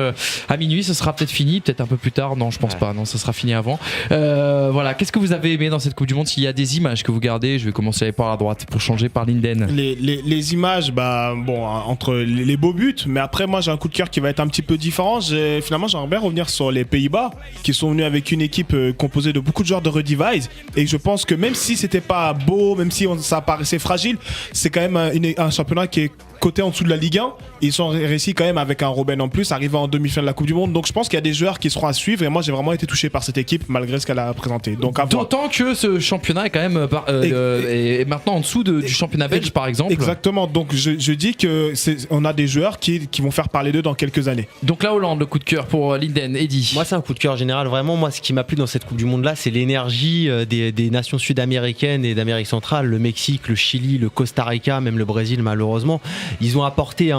à minuit. Ce sera peut-être fini, peut-être un peu plus tard. Non, je pense pas. Non, ça sera fini avant. Voilà. Qu'est-ce que vous avez aimé dans cette Coupe du Monde? S'il y a des images que vous gardez, je vais commencer par la droite pour changer par Linden. Les images, entre les beaux buts, mais après moi j'ai un coup de cœur qui va être un petit peu différent. Finalement j'aimerais bien revenir sur les Pays-Bas qui sont venus avec une équipe composée de beaucoup de joueurs de Rudi Weiss, et je pense que même si c'était pas beau, même si ça paraissait fragile, c'est quand même un championnat qui est coté en dessous de la Ligue 1. Ils sont réussis quand même avec un Robben en plus, arrivant en demi-finale de la Coupe du Monde. Donc je pense qu'il y a des joueurs qui seront à suivre, et moi j'ai vraiment été touché par cette équipe malgré ce qu'elle a présenté. Donc d'autant que ce championnat est quand même est maintenant en dessous du championnat belge par exemple. Exactement. Donc je dis que on a des joueurs qui vont faire parler d'eux dans quelques années. Donc la Hollande, le coup de cœur pour Linden. Eddy. Moi c'est un coup de cœur général. Vraiment, moi ce qui m'a plu dans cette Coupe du Monde là, c'est l'énergie des nations sud-américaines et d'Amérique centrale, le Mexique, le Chili, le Costa Rica, même le Brésil malheureusement. Ils ont apporté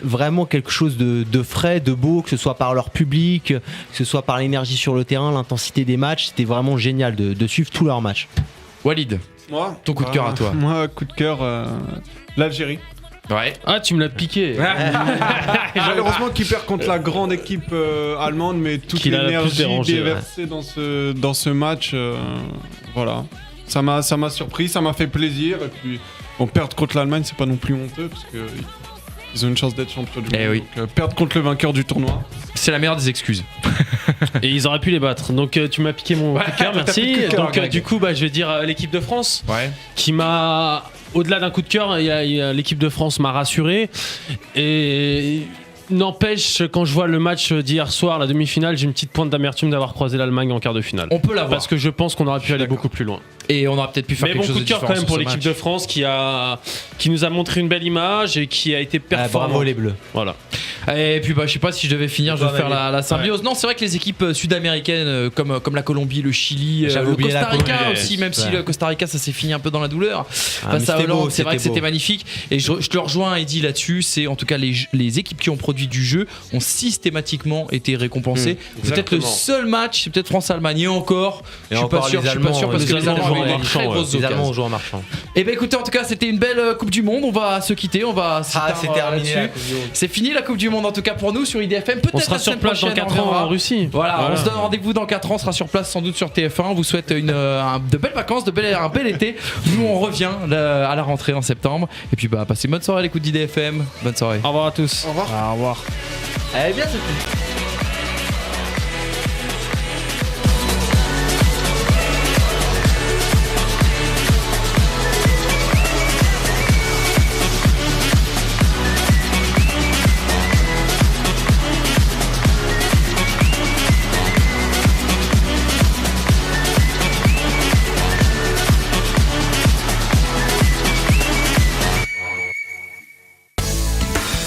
vraiment quelque chose de frais, de beau, que ce soit par leur public, que ce soit par l'énergie sur le terrain, l'intensité des matchs. C'était vraiment génial de suivre tous leurs matchs. Walid, ton coup de cœur à toi. Moi, coup de cœur, l'Algérie. Ouais. Ah, tu me l'as piqué. Malheureusement qu'il perd contre la grande équipe allemande, mais toute l'énergie déversée dans ce match, voilà. Ça m'a surpris, ça m'a fait plaisir, et puis perdre contre l'Allemagne, c'est pas non plus honteux parce que ils ont une chance d'être champions du monde. Oui. Donc, perdre contre le vainqueur du tournoi, c'est la meilleure des excuses. Et ils auraient pu les battre. Donc tu m'as piqué mon coup de cœur, merci. Donc du coup, je vais dire l'équipe de France, qui m'a au-delà d'un coup de cœur, il y a l'équipe de France m'a rassuré. Et n'empêche, quand je vois le match d'hier soir, la demi-finale, j'ai une petite pointe d'amertume d'avoir croisé l'Allemagne en quart de finale. On peut l'avoir. Parce que je pense qu'on aurait pu aller beaucoup plus loin. Et on aurait peut-être pu faire quelque chose de différent. Mais bon coup de cœur quand même pour l'équipe de France qui nous a montré une belle image et qui a été performante. Bravo les Bleus. Voilà. Et puis je sais pas si je devais finir, je vais faire la symbiose. Ouais. Non, c'est vrai que les équipes sud-américaines comme la Colombie, le Chili, le Costa Rica aussi, même si le Costa Rica ça s'est fini un peu dans la douleur. Face à Hollande, c'est vrai que c'était magnifique. Et je te rejoins Eddy là-dessus, c'est en tout cas les équipes qui ont produit du jeu ont systématiquement été récompensées. C'est peut-être le seul match, c'est peut-être France-Allemagne et encore. Je suis pas sûr parce que les Allemands ont des très grosses occasions. Les Allemands jouent en marchand. Et ben écoutez, en tout cas, c'était une belle Coupe du Monde. On va se quitter, c'est terminé. C'est fini la Coupe du Monde en tout cas pour nous sur IDFM. Peut-être on sera sur place dans 4 ans en Russie. Voilà, on se donne rendez-vous dans 4 ans. On sera sur place sans doute sur TF1. On vous souhaite de belles vacances, un bel été. Nous, on revient à la rentrée en septembre. Et puis passez une bonne soirée à l'écoute d'IDFM. Bonne soirée. Au revoir à tous. Au revoir. Au revoir. Eh bien, c'était.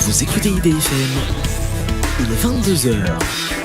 Vous écoutez IDFM, il est 22h.